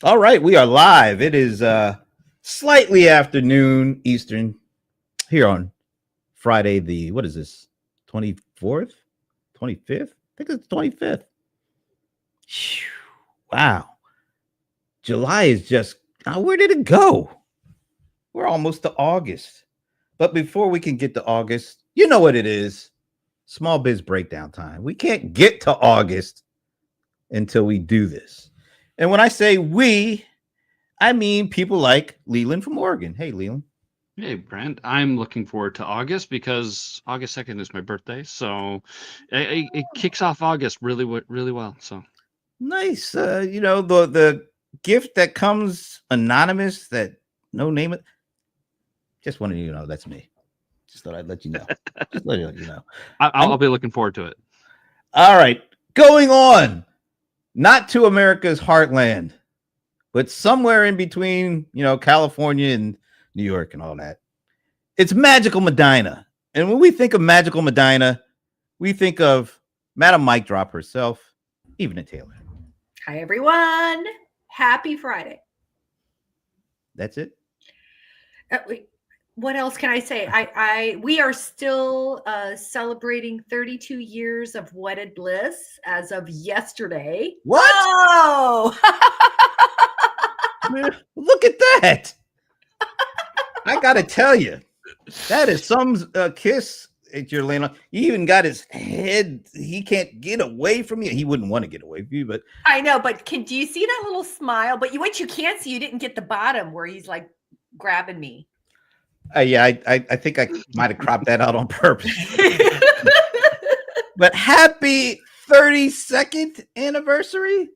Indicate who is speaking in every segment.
Speaker 1: All right, we are live. It is slightly afternoon Eastern here on Friday. The what is this? 24th, 25th? I think it's 25th. Wow, July is just where did it go? We're almost to August. But before we can get to August, you know what it is? Small biz breakdown time. We can't get to August until we do this. And when I say we, I mean people like Leland from Oregon. Hey, Leland.
Speaker 2: Hey, Brent. I'm looking forward to August because August 2nd is my birthday. So it kicks off August really well. So
Speaker 1: Nice. The gift that comes anonymous that no name. Just wanted you to know that's me. Just thought I'd let you know. Just let you know.
Speaker 2: I'll be looking forward to it.
Speaker 1: All right. Going on. Not to America's heartland, but somewhere in between, California and New York and all that. It's Magical Medina. And when we think of Magical Medina, we think of Madam Mic Drop herself, Evelyn Taylor.
Speaker 3: Hi, everyone. Happy Friday.
Speaker 1: That's it?
Speaker 3: What else can I say? We are still celebrating 32 years of wedded bliss as of yesterday.
Speaker 1: What?
Speaker 3: Oh!
Speaker 1: Look at that. I got to tell you, that is some kiss at your lane. He even got his head. He can't get away from you. He wouldn't want to get away from you, but
Speaker 3: I know. But do you see that little smile? But what you can't see, you didn't get the bottom where he's like grabbing me.
Speaker 1: Yeah, I think I might have cropped that out on purpose. But happy 32nd anniversary.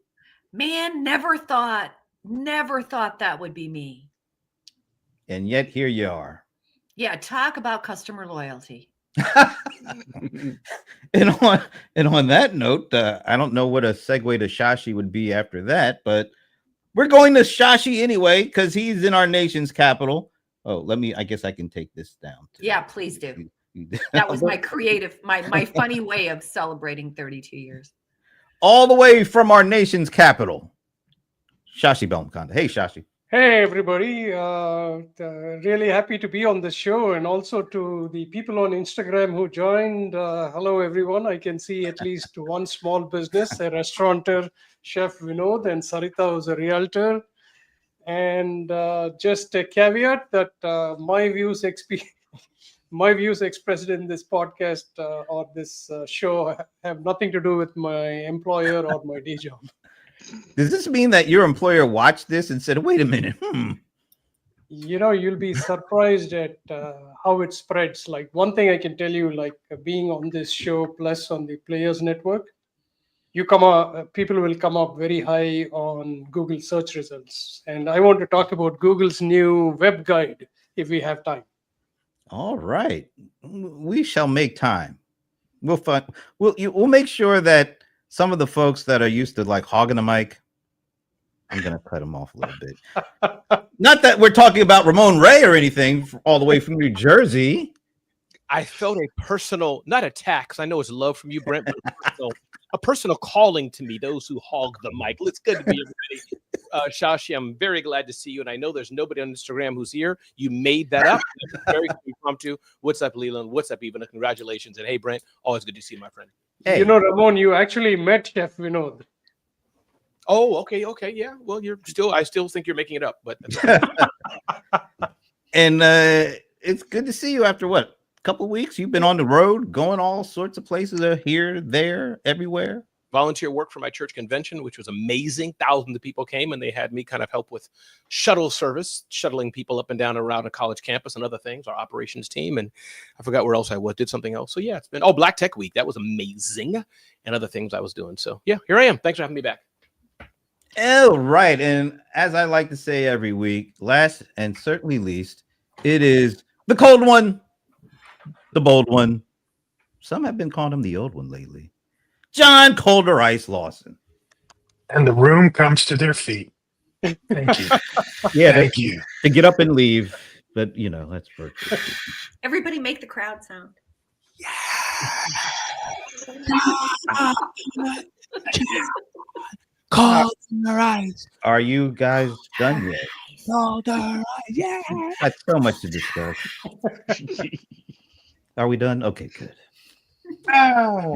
Speaker 3: Man, never thought that would be me.
Speaker 1: And yet here you are.
Speaker 3: Yeah, talk about customer loyalty.
Speaker 1: and on that note, I don't know what a segue to Shashi would be after that, but we're going to Shashi anyway because he's in our nation's capital. Oh, I guess I can take this down too.
Speaker 3: Yeah, please do. That was my funny way of celebrating 32 years.
Speaker 1: All the way from our nation's capital, Shashi Belmkonda. Hey, Shashi.
Speaker 4: Hey, everybody. Really happy to be on the show, and also to the people on Instagram who joined. Hello, everyone. I can see at least one small business, a restaurateur, Chef Vinod, and Sarita, who's a realtor. And just a caveat that my views expressed in this podcast or this show have nothing to do with my employer or my day job.
Speaker 1: Does this mean that your employer watched this and said, wait a minute,
Speaker 4: You'll be surprised at how it spreads. Like, one thing I can tell you, like being on this show plus on the Players Network, people will come up very high on Google search results. And I want to talk about Google's new web guide if we have time.
Speaker 1: All right. We shall make time. We'll make sure that some of the folks that are used to like hogging the mic, I'm going to cut them off a little bit. Not that we're talking about Ramon Ray or anything all the way from New Jersey.
Speaker 5: I felt a personal, not attack, because I know it's love from you, Brent, but a personal calling to me, those who hog the mic. It's good to be everybody. Shashi, I'm very glad to see you, and I know there's nobody on Instagram who's here. You made that up. Very impromptu. What's up, Leland? What's up, Ivana? Congratulations. And hey, Brent, always good to see you, my friend.
Speaker 1: Hey.
Speaker 4: Ramon, you actually met Chef Vinod.
Speaker 5: Oh, okay, yeah. Well, I still think you're making it up, but
Speaker 1: and it's good to see you after what? Couple of weeks. You've been on the road, going all sorts of places, here, there, everywhere.
Speaker 5: Volunteer work for my church convention, which was amazing. Thousands of people came, and they had me kind of help with shuttle service, shuttling people up and down around a college campus and other things, our operations team. And I forgot where else I was, did something else. So yeah, it's been, Black Tech Week. That was amazing. And other things I was doing. So yeah, here I am. Thanks for having me back.
Speaker 1: All right. And as I like to say every week, last and certainly least, it is the cold one, the bold one. Some have been calling him the old one lately. John Colder Ice Lawson.
Speaker 6: And the room comes to their feet. Thank you.
Speaker 1: Yeah,
Speaker 6: thank you.
Speaker 1: To get up and leave, but that's virtual.
Speaker 3: Everybody make the crowd sound.
Speaker 1: Are you guys done yet?
Speaker 5: Yeah.
Speaker 1: Got so much to discuss. Are we done? Okay, good.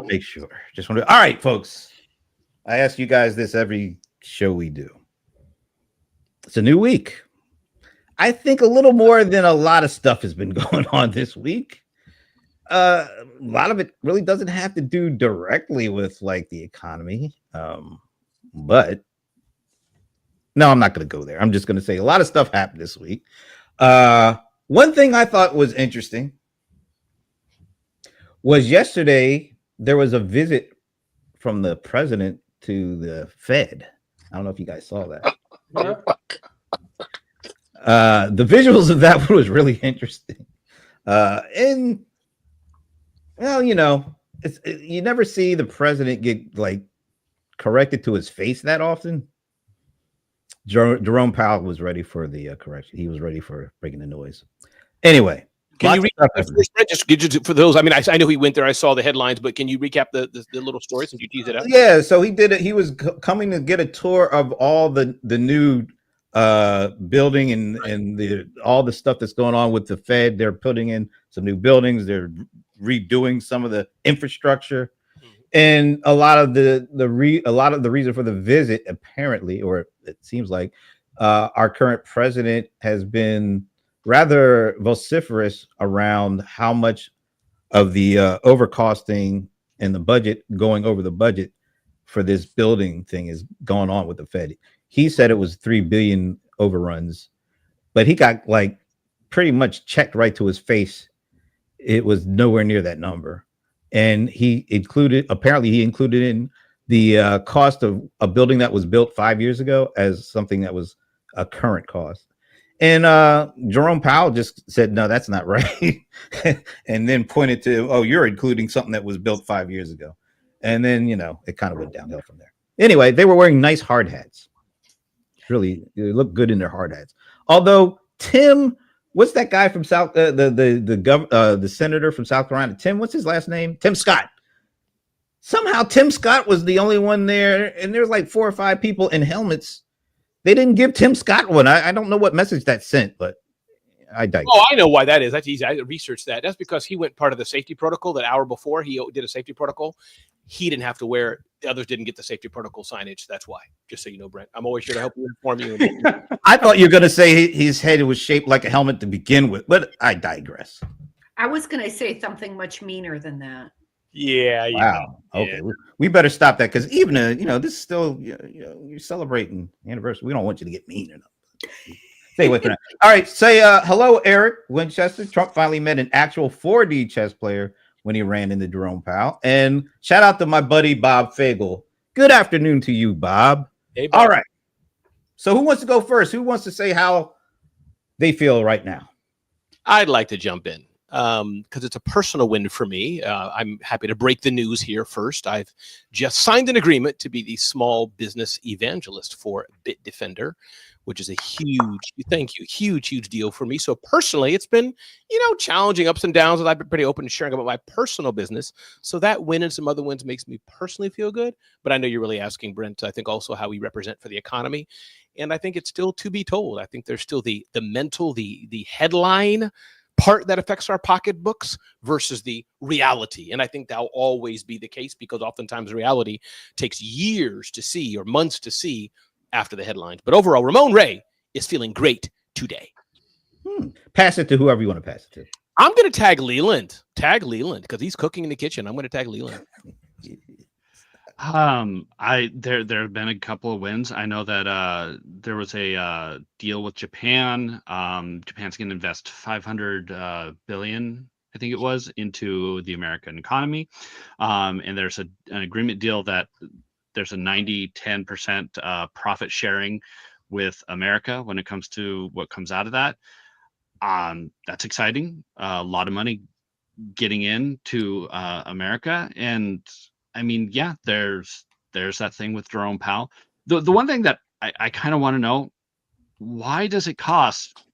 Speaker 1: Make sure. Just want to. All right, folks. I ask you guys this every show we do. It's a new week. I think a little more than a lot of stuff has been going on this week. A lot of it really doesn't have to do directly with like the economy. But no, I'm not going to go there. I'm just going to say a lot of stuff happened this week. One thing I thought was interesting was yesterday there was a visit from the president to the Fed. I don't know if you guys saw that. The visuals of that one was really interesting. And well, you know, you never see the president get like corrected to his face that often. Jerome Powell was ready for the correction. He was ready for breaking the noise. Anyway,
Speaker 5: can you recap just for those? I mean, I know he went there. I saw the headlines, but can you recap the little story since you teased it out?
Speaker 1: Yeah, so he did it. He was coming to get a tour of all the new building and all the stuff that's going on with the Fed. They're putting in some new buildings. They're redoing some of the infrastructure. And a lot of the reason for the visit, apparently, or it seems like, our current president has been rather vociferous around how much of the overcosting and the budget going over the budget for this building thing is going on with the Fed. He said it was 3 billion overruns, but he got like pretty much checked right to his face. It was nowhere near that number. And he included in the cost of a building that was built 5 years ago as something that was a current cost. And Jerome Powell just said, no, that's not right. And then pointed to, oh, you're including something that was built 5 years ago. And then, you know, it kind of went downhill from there. Anyway, they were wearing nice hard hats. Really, they look good in their hard hats. Although what's that guy from South, the senator from South Carolina? What's his last name? Tim Scott. Somehow Tim Scott was the only one there, and there's like 4 or 5 people in helmets. They didn't give Tim Scott one. I don't know what message that sent, but I digress.
Speaker 5: Oh, I know why that is. That's easy. I researched that. That's because he went part of the safety protocol that hour before he did a safety protocol. He didn't have to wear it. The others didn't get the safety protocol signage. That's why. Just so you know, Brent. I'm always here to help you, inform you.
Speaker 1: I thought you were going to say his head was shaped like a helmet to begin with, but I digress.
Speaker 3: I was going to say something much meaner than that.
Speaker 5: Yeah.
Speaker 1: Wow. Okay. Yeah. We better stop that because even this is still you're celebrating anniversary. We don't want you to get mean enough. Stay with that. All right. Say hello, Eric Winchester. Trump finally met an actual 4D chess player when he ran into Jerome Powell. And shout out to my buddy Bob Fagel. Good afternoon to you, Bob.
Speaker 5: Hey, Bob.
Speaker 1: All right. So who wants to go first? Who wants to say how they feel right now?
Speaker 5: I'd like to jump in because it's a personal win for me. I'm happy to break the news here first. I've just signed an agreement to be the small business evangelist for Bitdefender, which is a huge deal for me. So personally, it's been, challenging ups and downs, and I've been pretty open to sharing about my personal business. So that win and some other wins makes me personally feel good. But I know you're really asking, Brent, I think also how we represent for the economy. And I think it's still to be told. I think there's still the mental, the headline part that affects our pocketbooks versus the reality. And I think that'll always be the case because oftentimes reality takes years to see or months to see after the headlines. But overall, Ramon Ray is feeling great today.
Speaker 1: Pass it to whoever you want to pass it to.
Speaker 5: I'm going to tag Leland because he's cooking in the kitchen. I'm going to tag Leland.
Speaker 2: There have been a couple of wins. I know that there was a deal with Japan. Japan's going to invest 500 billion, I think it was, into the American economy. And there's an agreement deal that there's a 90-10% profit sharing with America when it comes to what comes out of that. That's exciting. A lot of money getting into America. And I mean, yeah, there's that thing with Jerome Powell. The one thing that I kind of want to know, why does it cost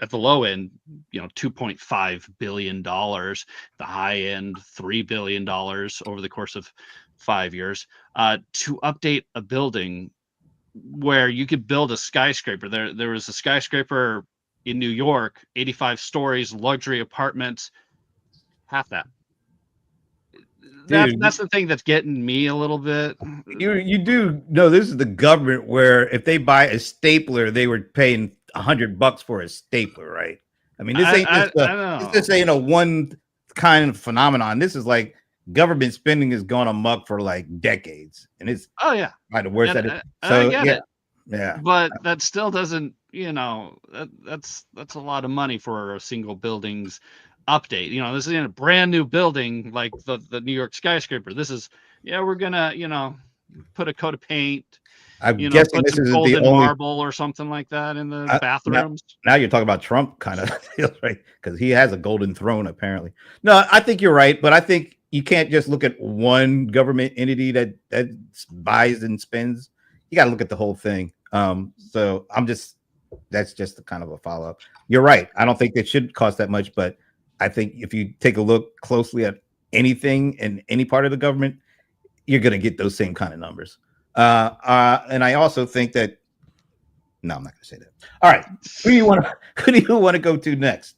Speaker 2: at the low end, $2.5 billion, the high end, $3 billion over the course of 5 years to update a building where you could build a skyscraper. There was a skyscraper in New York, 85 stories, luxury apartments, half that. That's the thing that's getting me a little bit.
Speaker 1: You do know this is the government where if they buy a stapler, they were paying $100 for a stapler, right? I mean, this ain't this ain't a one kind of phenomenon. This is like government spending has gone amok for like decades, and it's
Speaker 2: by
Speaker 1: the worst
Speaker 2: and,
Speaker 1: that it.
Speaker 2: I get it.
Speaker 1: Yeah,
Speaker 2: but that still doesn't, that's a lot of money for a single building's update. This is in a brand new building like the New York skyscraper. This is we're gonna put a coat of paint.
Speaker 1: I'm guessing this is the only
Speaker 2: marble or something like that in the bathrooms.
Speaker 1: Now you're talking about Trump kind of deal, right? Because he has a golden throne apparently. No, I think you're right, but I think you can't just look at one government entity that buys and spends. You got to look at the whole thing. So that's just a kind of a follow up. You're right. I don't think it should cost that much, but I think if you take a look closely at anything in any part of the government, you're going to get those same kind of numbers. And I also think that no, I'm not going to say that. All right, who do you want to go to next?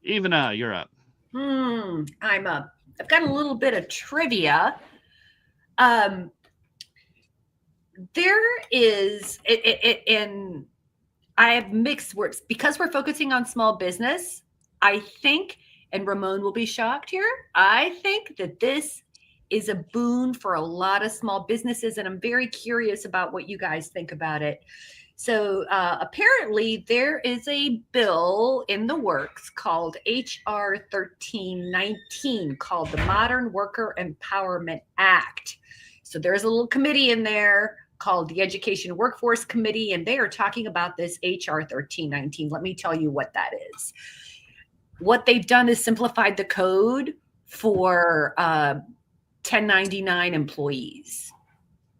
Speaker 2: Even you're up.
Speaker 3: I'm up. I've got a little bit of trivia. There is and I have mixed words because we're focusing on small business. I think, and Ramon will be shocked here, I think that this is a boon for a lot of small businesses, and I'm very curious about what you guys think about it. So apparently there is a bill in the works called HR 1319 called the Modern Worker Empowerment Act. So there's a little committee in there called the Education Workforce Committee, and they are talking about this HR 1319. Let me tell you what that is. What they've done is simplified the code for 1099 employees.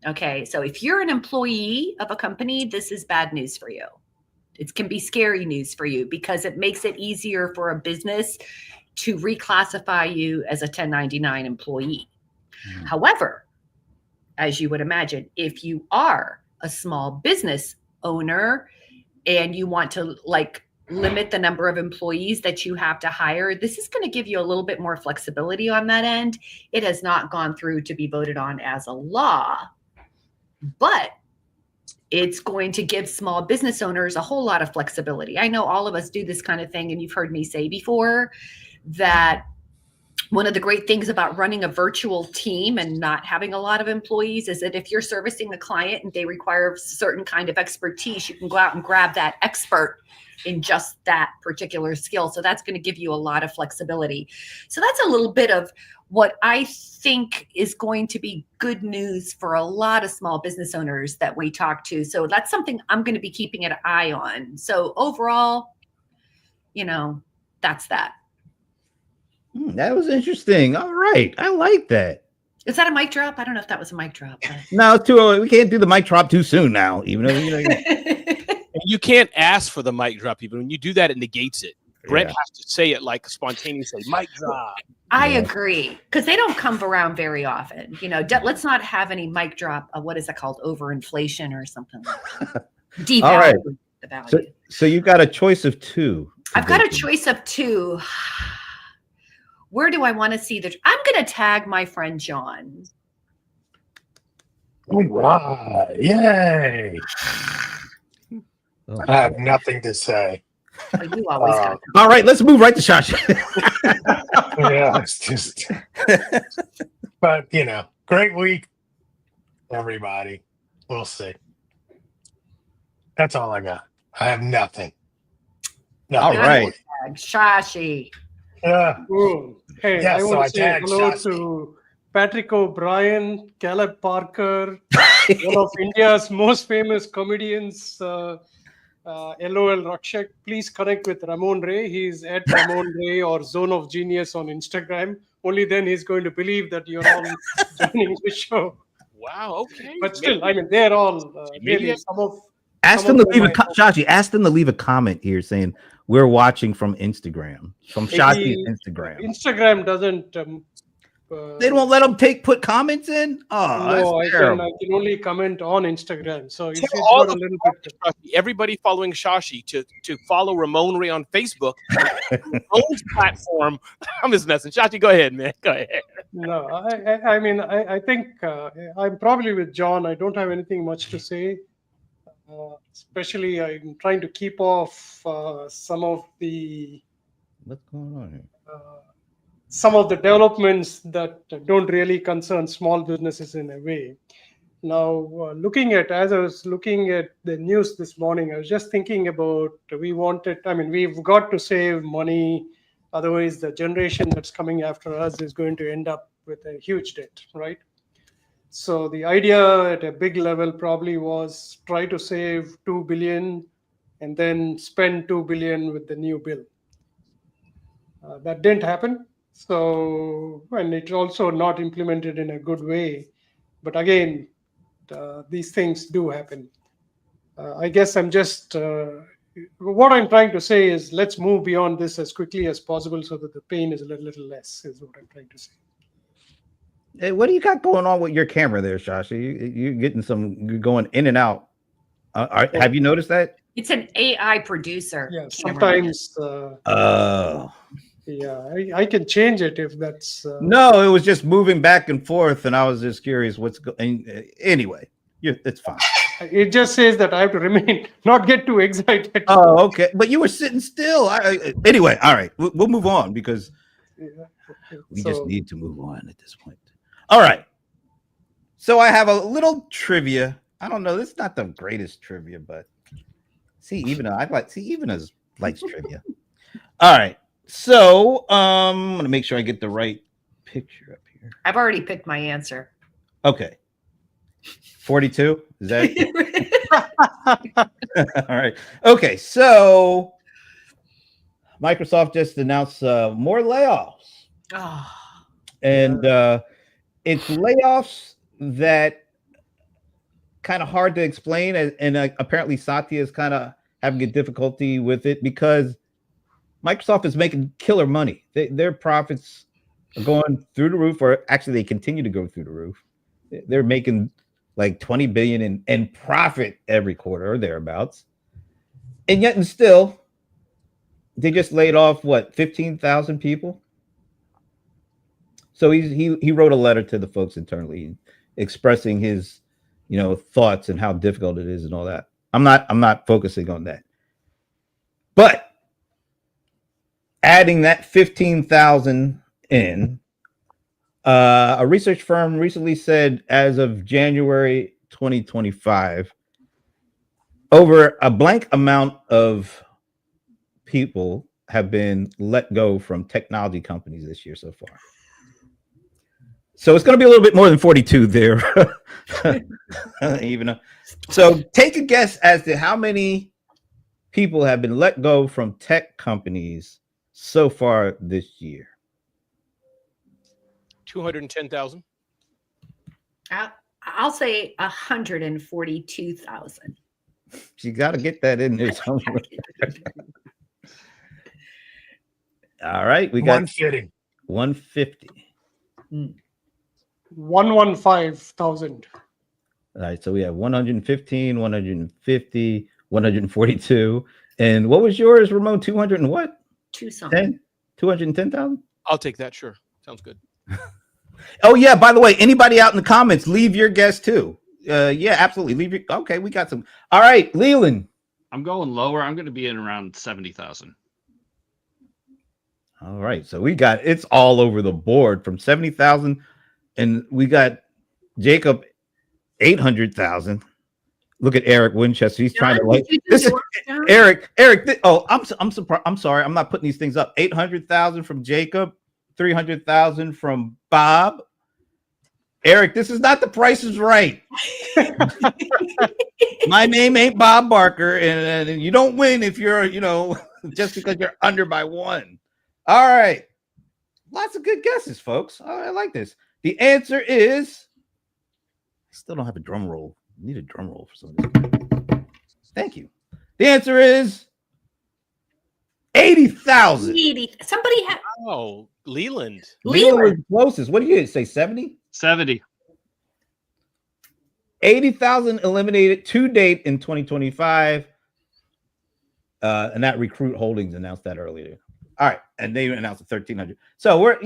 Speaker 3: Okay, so if you're an employee of a company, this is bad news for you. It can be scary news for you because it makes it easier for a business to reclassify you as a 1099 employee. However, as you would imagine, if you are a small business owner and you want to limit the number of employees that you have to hire, this is going to give you a little bit more flexibility on that end. It has not gone through to be voted on as a law, but it's going to give small business owners a whole lot of flexibility. I know all of us do this kind of thing, and you've heard me say before that one of the great things about running a virtual team and not having a lot of employees is that if you're servicing a client and they require a certain kind of expertise, you can go out and grab that expert in just that particular skill. So that's going to give you a lot of flexibility. So that's a little bit of what I think is going to be good news for a lot of small business owners that we talk to. So that's something I'm going to be keeping an eye on. So overall, that's that.
Speaker 1: That was interesting. All right. I like that.
Speaker 3: Is that a mic drop? I don't know if that was a mic drop. But...
Speaker 1: No, it's too early. We can't do the mic drop too soon now, even though
Speaker 5: you can't ask for the mic drop, even when you do that, it negates it. Brent has to say it like spontaneously, mic drop.
Speaker 3: I agree, because they don't come around very often. Let's not have any mic drop. What is that called? Overinflation or something like that. Devalue.
Speaker 1: All right.
Speaker 3: The value.
Speaker 1: So you've got a choice of two.
Speaker 3: I've got a choice of two. Where do I want to see I'm going to tag my friend John.
Speaker 6: All right. Yay. I have nothing to say.
Speaker 3: Oh, you always got
Speaker 1: all right, let's move right to Shasha.
Speaker 6: Yeah, it's just, but great week, everybody. We'll see. That's all I got. I have nothing.
Speaker 1: All right.
Speaker 3: Shashi.
Speaker 6: Yeah.
Speaker 4: Hey,
Speaker 6: yeah,
Speaker 4: I
Speaker 6: so
Speaker 4: want to say hello
Speaker 6: Shashi.
Speaker 4: to Patrick O'Brien, Caleb Parker, one of India's most famous comedians, LOL Rakshak. Please connect with Ramon Ray. He's at Ramon Ray or Zone of Genius on Instagram. Only then he's going to believe that you're all joining the show.
Speaker 5: Wow, okay.
Speaker 4: But still, they're all really some of.
Speaker 1: Ask them to leave Shashi. Ask them to leave a comment here saying we're watching from Instagram, from Shashi's Instagram.
Speaker 4: Instagram doesn't
Speaker 1: They don't let them put comments in. Oh,
Speaker 4: No,
Speaker 1: that's
Speaker 4: I
Speaker 1: terrible.
Speaker 4: can only comment on Instagram. So it's
Speaker 5: Tell all
Speaker 4: got a
Speaker 5: the
Speaker 4: little bit.
Speaker 5: Shashi, everybody following Shashi to follow Ramon Ray on Facebook, Ramon's platform. I'm just messing. Shashi, go ahead, man. Go ahead.
Speaker 4: No, I mean, I think I'm probably with John. I don't have anything much to say. Especially, I'm trying to keep off some of the
Speaker 1: What's going on here?
Speaker 4: developments that don't really concern small businesses in a way. Now, as I was looking at the news this morning, I was just thinking about we've got to save money. Otherwise, the generation that's coming after us is going to end up with a huge debt, right? So the idea at a big level probably was try to save 2 billion and then spend 2 billion with the new bill. That didn't happen. So, and it's also not implemented in a good way. But again, these things do happen. I guess what I'm trying to say is let's move beyond this as quickly as possible so that the pain is a little less, is what I'm trying to say.
Speaker 1: Hey, what do you got going on with your camera there, Shashi? You're getting you're going in and out. Have you noticed that?
Speaker 3: It's an AI producer.
Speaker 4: Yeah,
Speaker 3: cameraman.
Speaker 4: sometimes.
Speaker 1: Oh.
Speaker 4: Yeah, I can change it if that's.
Speaker 1: No, it was just moving back and forth, and I was just curious what's going. Anyway, it's fine.
Speaker 4: It just says that I have to not get too excited.
Speaker 1: Oh, okay. But you were sitting still. Anyway, all right. We'll move on because we just need to move on at this point. All right. So I have a little trivia. I don't know. This is not the greatest trivia, but even likes trivia. All right. So I'm gonna make sure I get the right picture up here.
Speaker 3: I've already picked my answer.
Speaker 1: Okay. 42. Is that all right? Okay. So Microsoft just announced more layoffs.
Speaker 3: Oh,
Speaker 1: And it's layoffs that kind of hard to explain, and apparently Satya is kind of having a difficulty with it because Microsoft is making killer money. Their profits are going through the roof, or actually they continue to go through the roof. They're making like 20 billion in profit every quarter or thereabouts. And yet and still, they just laid off 15,000 people. So he wrote a letter to the folks internally expressing his, thoughts and how difficult it is and all that. I'm not focusing on that. But adding that 15,000 in, a research firm recently said as of January 2025, over a blank amount of people have been let go from technology companies this year so far. So it's going to be a little bit more than 42 there. So take a guess as to how many people have been let go from tech companies so far this year.
Speaker 5: 210,000.
Speaker 3: I'll say 142,000.
Speaker 1: You got to get that in there somewhere. All right, we got 150.
Speaker 4: 115,000.
Speaker 1: All right, so we have 115, 150, 142. And what was yours, Ramon? 200 and what? 210,000?
Speaker 5: I'll take that. Sure. Sounds good.
Speaker 1: Oh, yeah. By the way, anybody out in the comments, leave your guess too. Yeah, absolutely. Okay, we got some. All right, Leland.
Speaker 2: I'm going lower. I'm going to be in around 70,000.
Speaker 1: All right, so it's all over the board from 70,000, and we got Jacob 800,000. Look at Eric Winchester. He's trying to this is Eric. I'm surprised. I'm sorry. I'm not putting these things up. 800,000 from Jacob, 300,000 from Bob. Eric, this is not The Price is Right. My name ain't Bob Barker, and you don't win if you're, just because you're under by one. All right. Lots of good guesses, folks. I like this. The answer is, I still don't have a drum roll. I need a drum roll for some reason. Thank you. The answer is 80,000.
Speaker 3: 80. Somebody had
Speaker 5: Oh, Leland.
Speaker 1: Leland was
Speaker 3: Leland.
Speaker 1: the closest. What do you say? 70?
Speaker 2: 70.
Speaker 1: 80,000 eliminated to date in 2025. And that Recruit Holdings announced that earlier. All right, and they announced 1,300. So what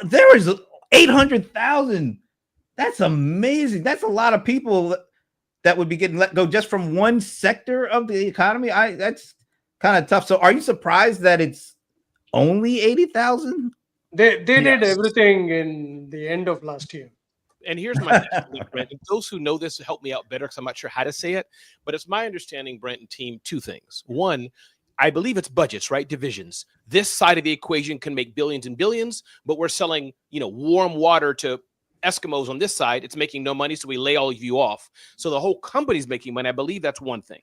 Speaker 1: there was 800,000. That's amazing. That's a lot of people that would be getting let go just from one sector of the economy. That's kind of tough. So are you surprised that it's only 80,000?
Speaker 4: They did
Speaker 5: Yes.
Speaker 4: everything in the end of last year.
Speaker 5: And here's my understanding, Brent. And those who know this help me out better because I'm not sure how to say it. But it's my understanding, Brent and team, two things. One, I believe it's budgets, right? Divisions. This side of the equation can make billions and billions, but we're selling, warm water to Eskimos on this side. It's making no money, so we lay all of you off. So the whole company's making money. I believe that's one thing.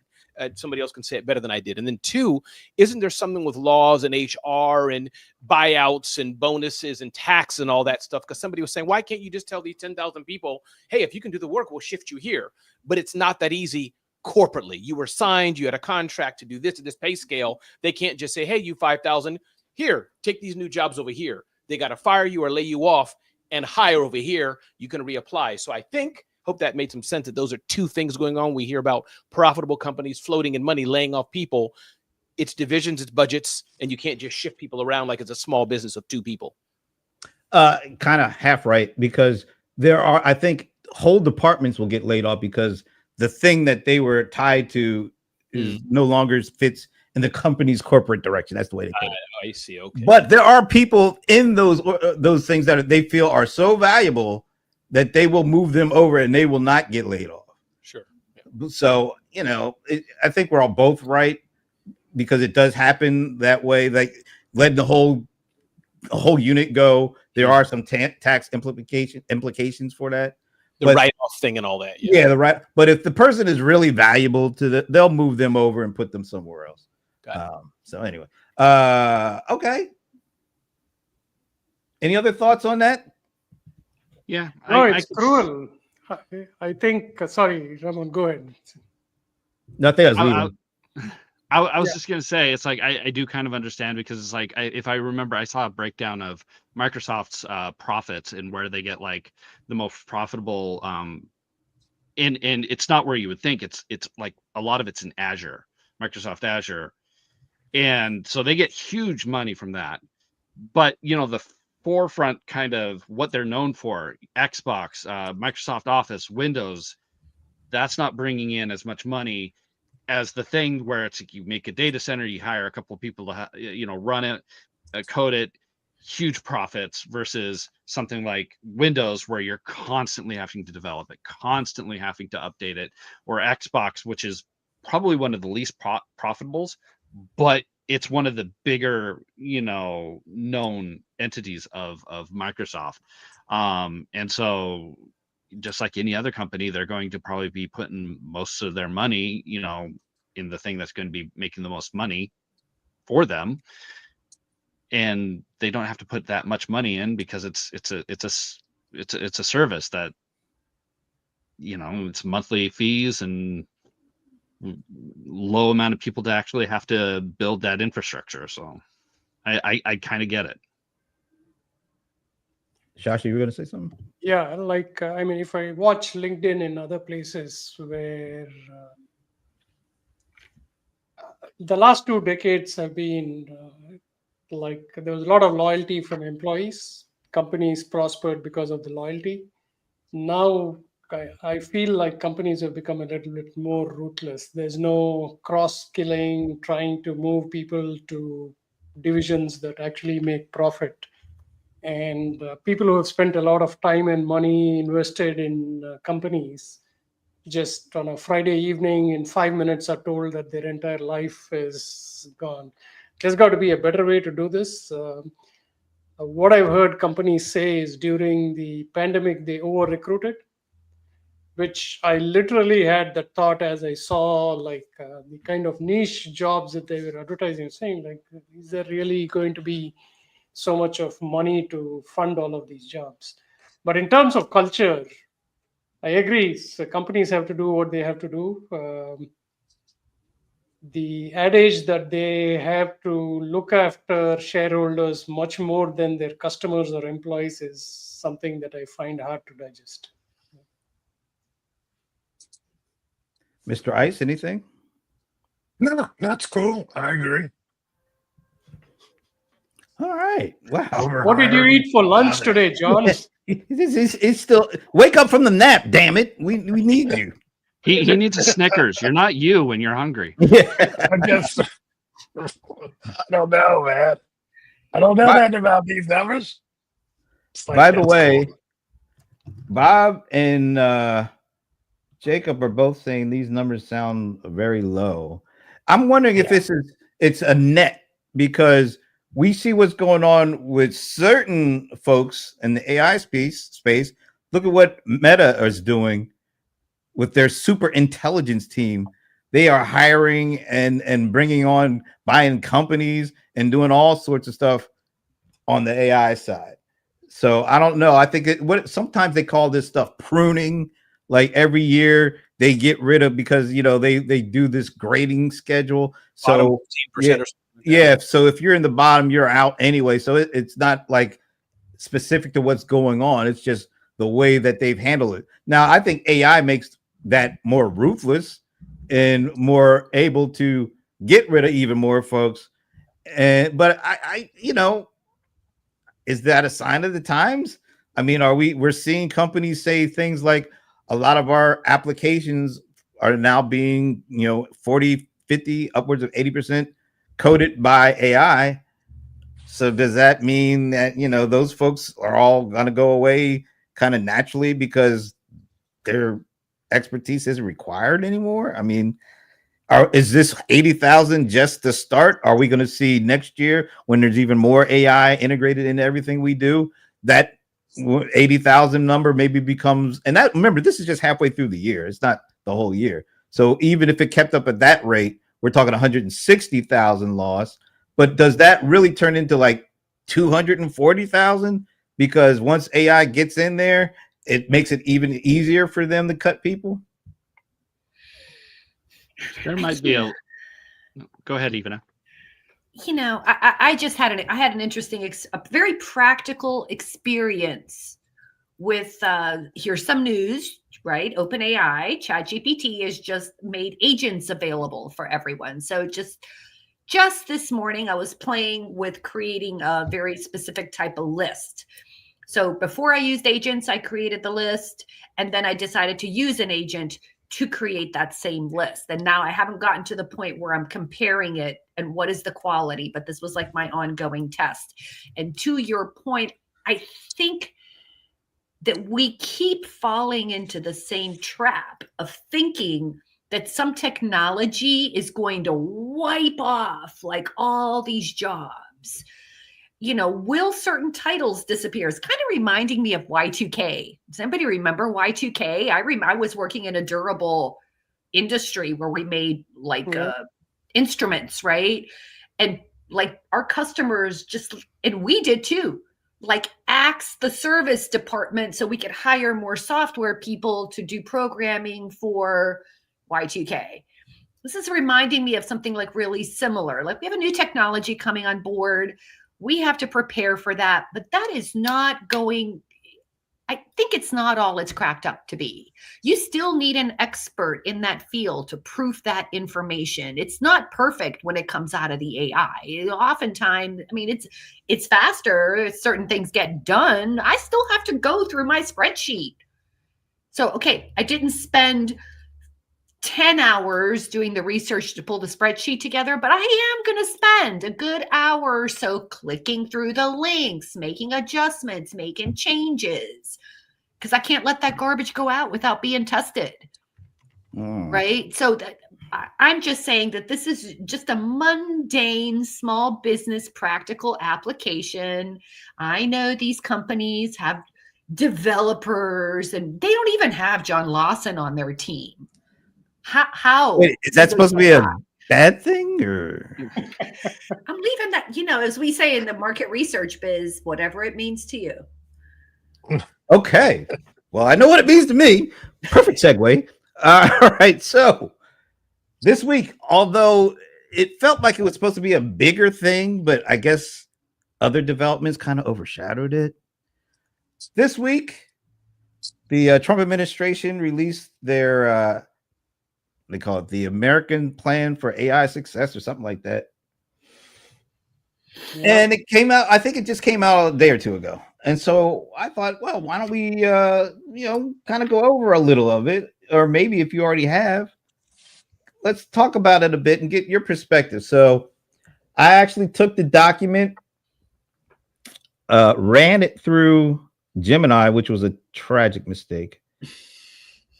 Speaker 5: Somebody else can say it better than I did. And then two, isn't there something with laws and HR and buyouts and bonuses and tax and all that stuff? Because somebody was saying, why can't you just tell these 10,000 people, hey, if you can do the work, we'll shift you here. But it's not that easy corporately. You were signed, you had a contract to do this at this pay scale. They can't just say, hey, you 5,000, here, take these new jobs over here. They got to fire you or lay you off and hire over here. You can reapply. So I hope that made some sense that those are two things going on. We hear about profitable companies floating in money, laying off people. It's divisions, it's budgets, and you can't just shift people around like it's a small business of two people.
Speaker 1: Kind of half right, because I think whole departments will get laid off because the thing that they were tied to is no longer fits in the company's corporate direction. That's the way they put it.
Speaker 5: I see. Okay.
Speaker 1: But there are people in those things that they feel are so valuable that they will move them over and they will not get laid off.
Speaker 5: Sure.
Speaker 1: Yeah. So, I think we're all both right because it does happen that way. Like letting the whole unit go. There are some tax implications for that.
Speaker 5: The write-off thing and all that.
Speaker 1: Yeah. But if the person is really valuable they'll move them over and put them somewhere else. So anyway, okay. Any other thoughts on that?
Speaker 2: Yeah.
Speaker 4: No, it's cruel. I think, sorry, Ramon, go ahead.
Speaker 1: Nothing else.
Speaker 2: I was just going to say, it's like, I do kind of understand because it's like, if I remember, I saw a breakdown of Microsoft's profits and where they get like the most profitable. And it's not where you would think. It's like a lot of it's in Azure, Microsoft Azure. And so they get huge money from that. But, the forefront kind of what they're known for, Xbox, Microsoft Office, Windows, that's not bringing in as much money as the thing where it's like you make a data center, you hire a couple of people to run it, code it, huge profits, versus something like Windows where you're constantly having to develop it, constantly having to update it, or Xbox, which is probably one of the least profitables, but it's one of the bigger, known entities of Microsoft. And so just like any other company, they're going to probably be putting most of their money, in the thing that's going to be making the most money for them. And they don't have to put that much money in because it's a service that, it's monthly fees and low amount of people to actually have to build that infrastructure. So I kind of get it.
Speaker 1: Shashi, you were going to say something?
Speaker 4: Yeah, if I watch LinkedIn and other places where the last 2 decades have been there was a lot of loyalty from employees. Companies prospered because of the loyalty. Now, I feel like companies have become a little bit more ruthless. There's no cross-skilling, trying to move people to divisions that actually make profit. And people who have spent a lot of time and money invested in companies, just on a Friday evening in 5 minutes are told that their entire life is gone. There's got to be a better way to do this. What I've heard companies say is during the pandemic, they over-recruited, which I literally had that thought as I saw the kind of niche jobs that they were advertising, saying is there really going to be so much of money to fund all of these jobs? But in terms of culture, I agree. So companies have to do what they have to do. the adage that they have to look after shareholders much more than their customers or employees is something that I find hard to digest.
Speaker 1: Mr. Ice, anything?
Speaker 6: No, that's cool. I agree.
Speaker 1: All right. Wow.
Speaker 4: What did you eat for lunch today, John?
Speaker 1: It's still wake up from the nap, damn it. We need you.
Speaker 2: He needs a Snickers. You're not you when you're hungry.
Speaker 1: Yeah.
Speaker 6: I guess I don't know, man. I don't know that about these numbers. It's like,
Speaker 1: By the
Speaker 6: that's
Speaker 1: way,
Speaker 6: cool.
Speaker 1: Bob and Jacob are both saying these numbers sound very low. I'm wondering if it's a net, because we see what's going on with certain folks in the AI space. Look at what Meta is doing with their super intelligence team. They are hiring and bringing on, buying companies and doing all sorts of stuff on the AI side. So I don't know. I think sometimes they call this stuff pruning. Like every year they get rid of, because they do this grading schedule. So yeah, so if you're in the bottom, you're out anyway. So it's not like specific to what's going on. It's just the way that they've handled it. Now, I think AI makes that more ruthless and more able to get rid of even more folks. But I is that a sign of the times? I mean, we're seeing companies say things like a lot of our applications are now being, 40, 50, upwards of 80% coded by AI. So does that mean that, those folks are all going to go away kind of naturally because their expertise isn't required anymore? I mean, is this 80,000 just the start? Are we going to see next year, when there's even more AI integrated into everything we do, that 80,000 number maybe becomes, and that, remember, this is just halfway through the year. It's not the whole year. So even if it kept up at that rate, we're talking 160,000 lost. But does that really turn into like 240,000? Because once AI gets in there, it makes it even easier for them to cut people.
Speaker 2: There might be a. Go ahead, Ivana.
Speaker 3: I just had an interesting, a very practical experience with here's some news, right? OpenAI, ChatGPT has just made agents available for everyone. So just this morning, I was playing with creating a very specific type of list. So before I used agents, I created the list, and then I decided to use an agent to create that same list. And now I haven't gotten to the point where I'm comparing it and what is the quality, but this was like my ongoing test. And to your point, I think that we keep falling into the same trap of thinking that some technology is going to wipe off like all these jobs. Will certain titles disappear? It's kind of reminding me of Y2K. Does anybody remember Y2K? I was working in a durable industry where we made instruments, right? And like our customers and we did too, like axed the service department so we could hire more software people to do programming for Y2K. This is reminding me of something like really similar. Like we have a new technology coming on board. We have to prepare for that, but that is not going, I think it's not all it's cracked up to be. You still need an expert in that field to proof that information. It's not perfect when it comes out of the AI. Oftentimes, I mean, it's faster. Certain things get done. I still have to go through my spreadsheet. So, okay, I didn't spend 10 hours doing the research to pull the spreadsheet together, but I am going to spend a good hour or so clicking through the links, making adjustments, making changes, because I can't let that garbage go out without being tested. Right? So I'm just saying that this is just a mundane small business practical application. I know these companies have developers and they don't even have John Lawson on their team. How
Speaker 1: Wait, is that supposed to be a bad thing, or?
Speaker 3: I'm leaving that, as we say in the market research biz, whatever it means to you.
Speaker 1: Okay. Well, I know what it means to me. Perfect segue. All right. So This week, although it felt like it was supposed to be a bigger thing, but I guess other developments kind of overshadowed it. This week, the Trump administration released their they call it the American Plan for AI Success or something like that.
Speaker 4: Yeah.
Speaker 1: And it came out, I think it just came out a day or two ago. And so I thought, well, why don't we kind of go over a little of it, or maybe if you already have, let's talk about it a bit and get your perspective. So I actually took the document, ran it through Gemini, which was a tragic mistake.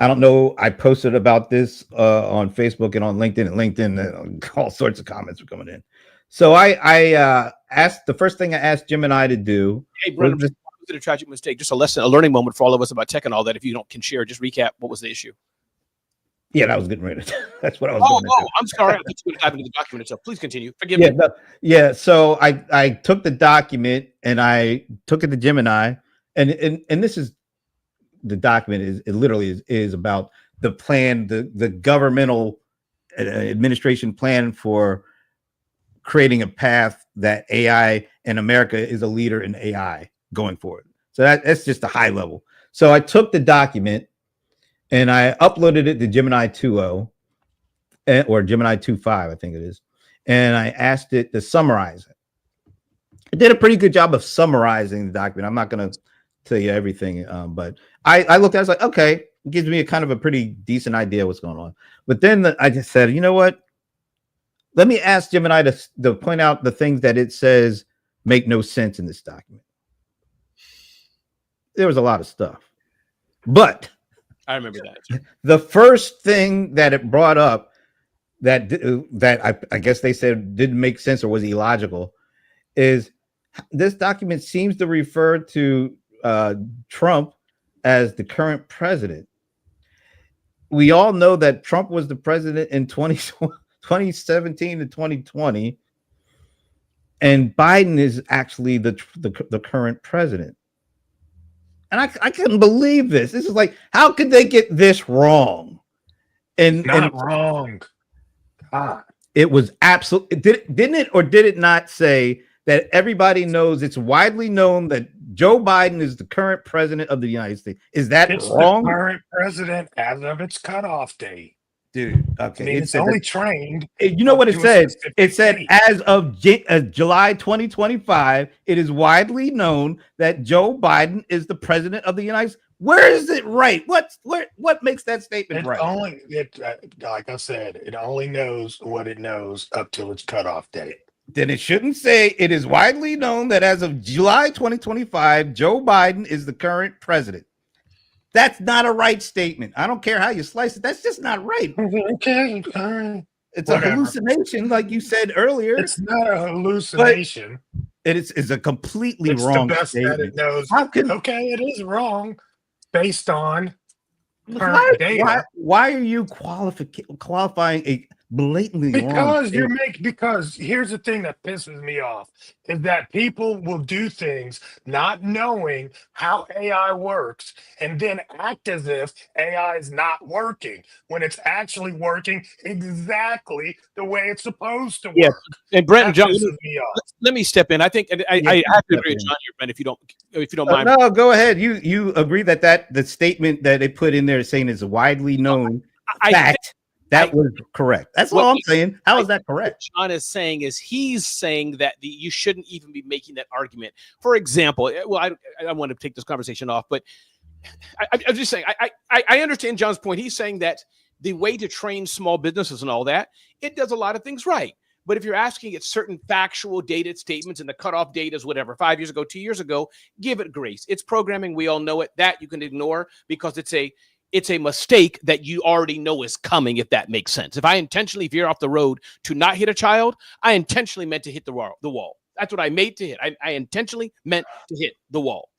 Speaker 1: I don't know. I posted about this on Facebook and on LinkedIn, all sorts of comments were coming in. So I asked, the first thing I asked Gemini to do.
Speaker 5: Hey, Brennan, was it a tragic mistake? Just a lesson, a learning moment for all of us about tech and all that. If you can share, just recap what was the issue.
Speaker 1: Yeah, that was getting rid of. That's what I was.
Speaker 5: Oh, I'm sorry. I thought you were diving into the document itself. Please continue. Forgive me.
Speaker 1: Yeah. So I took the document and I took it to Gemini, and this is the document is literally is about the plan, the governmental administration plan for creating a path that AI and America is a leader in AI going forward. So that's just a high level. So I took the document and I uploaded it to Gemini 2.0 or Gemini 2.5, I think it is. And I asked it to summarize it. It did a pretty good job of summarizing the document. I'm not going to tell you everything, but I looked at it, I was like, okay, it gives me a kind of a pretty decent idea what's going on. But then I just said, you know what? Let me ask Gemini to point out the things that it says make no sense in this document. There was a lot of stuff, but
Speaker 5: I remember that.
Speaker 1: The first thing that it brought up that I guess they said didn't make sense or was illogical is this document seems to refer to Trump as the current president. We all know that Trump was the president in 2017 to 2020, and Biden is actually the current president. And I couldn't believe this. This is like, how could they get this wrong? And
Speaker 6: Wrong. God.
Speaker 1: It was absolutely didn't it or did it not say that everybody knows, it's widely known that Joe Biden is the current president of the United States? Is that wrong?
Speaker 6: The current president as of its cutoff date.
Speaker 1: Dude, okay.
Speaker 6: I mean, it's only trained.
Speaker 1: You know what it said? It said as of July 2025, it is widely known that Joe Biden is the president of the United States. Where is it right? What makes that statement right?
Speaker 6: Like I said, it only knows what it knows up till its cutoff date.
Speaker 1: Then it shouldn't say it is widely known that as of July 2025, Joe Biden is the current president. That's not a right statement. I don't care how you slice it. That's just not right.
Speaker 6: Okay,
Speaker 1: it's a hallucination, like you said earlier.
Speaker 6: It's not a hallucination.
Speaker 1: It's a completely wrong
Speaker 6: the best
Speaker 1: statement.
Speaker 6: that it knows.
Speaker 1: Okay,
Speaker 6: it is wrong based on current data.
Speaker 1: Why are you qualifying a blatantly wrong statement?
Speaker 6: Because here's the thing that pisses me off is that people will do things not knowing how AI works and then act as if AI is not working when it's actually working exactly the way it's supposed to work.
Speaker 5: Yeah. And Brent, John, let me step in. I think I have to agree with John here, Brent, if you don't mind.
Speaker 1: No, go ahead. You agree that the statement that they put in there saying is widely known fact. That was correct. That's all I'm saying. How is that correct?
Speaker 5: What John is saying is he's saying that you shouldn't even be making that argument. For example, well, I want to take this conversation off, but I'm just saying I understand John's point. He's saying that the way to train small businesses and all that, it does a lot of things right. But if you're asking it certain factual dated statements and the cutoff date is whatever, 5 years ago, 2 years ago, give it grace. It's programming. We all know it. That you can ignore because it's a mistake that you already know is coming, if that makes sense. If I intentionally veer off the road to not hit a child, I intentionally meant to hit the wall. That's what I made to hit. I intentionally meant to hit the wall.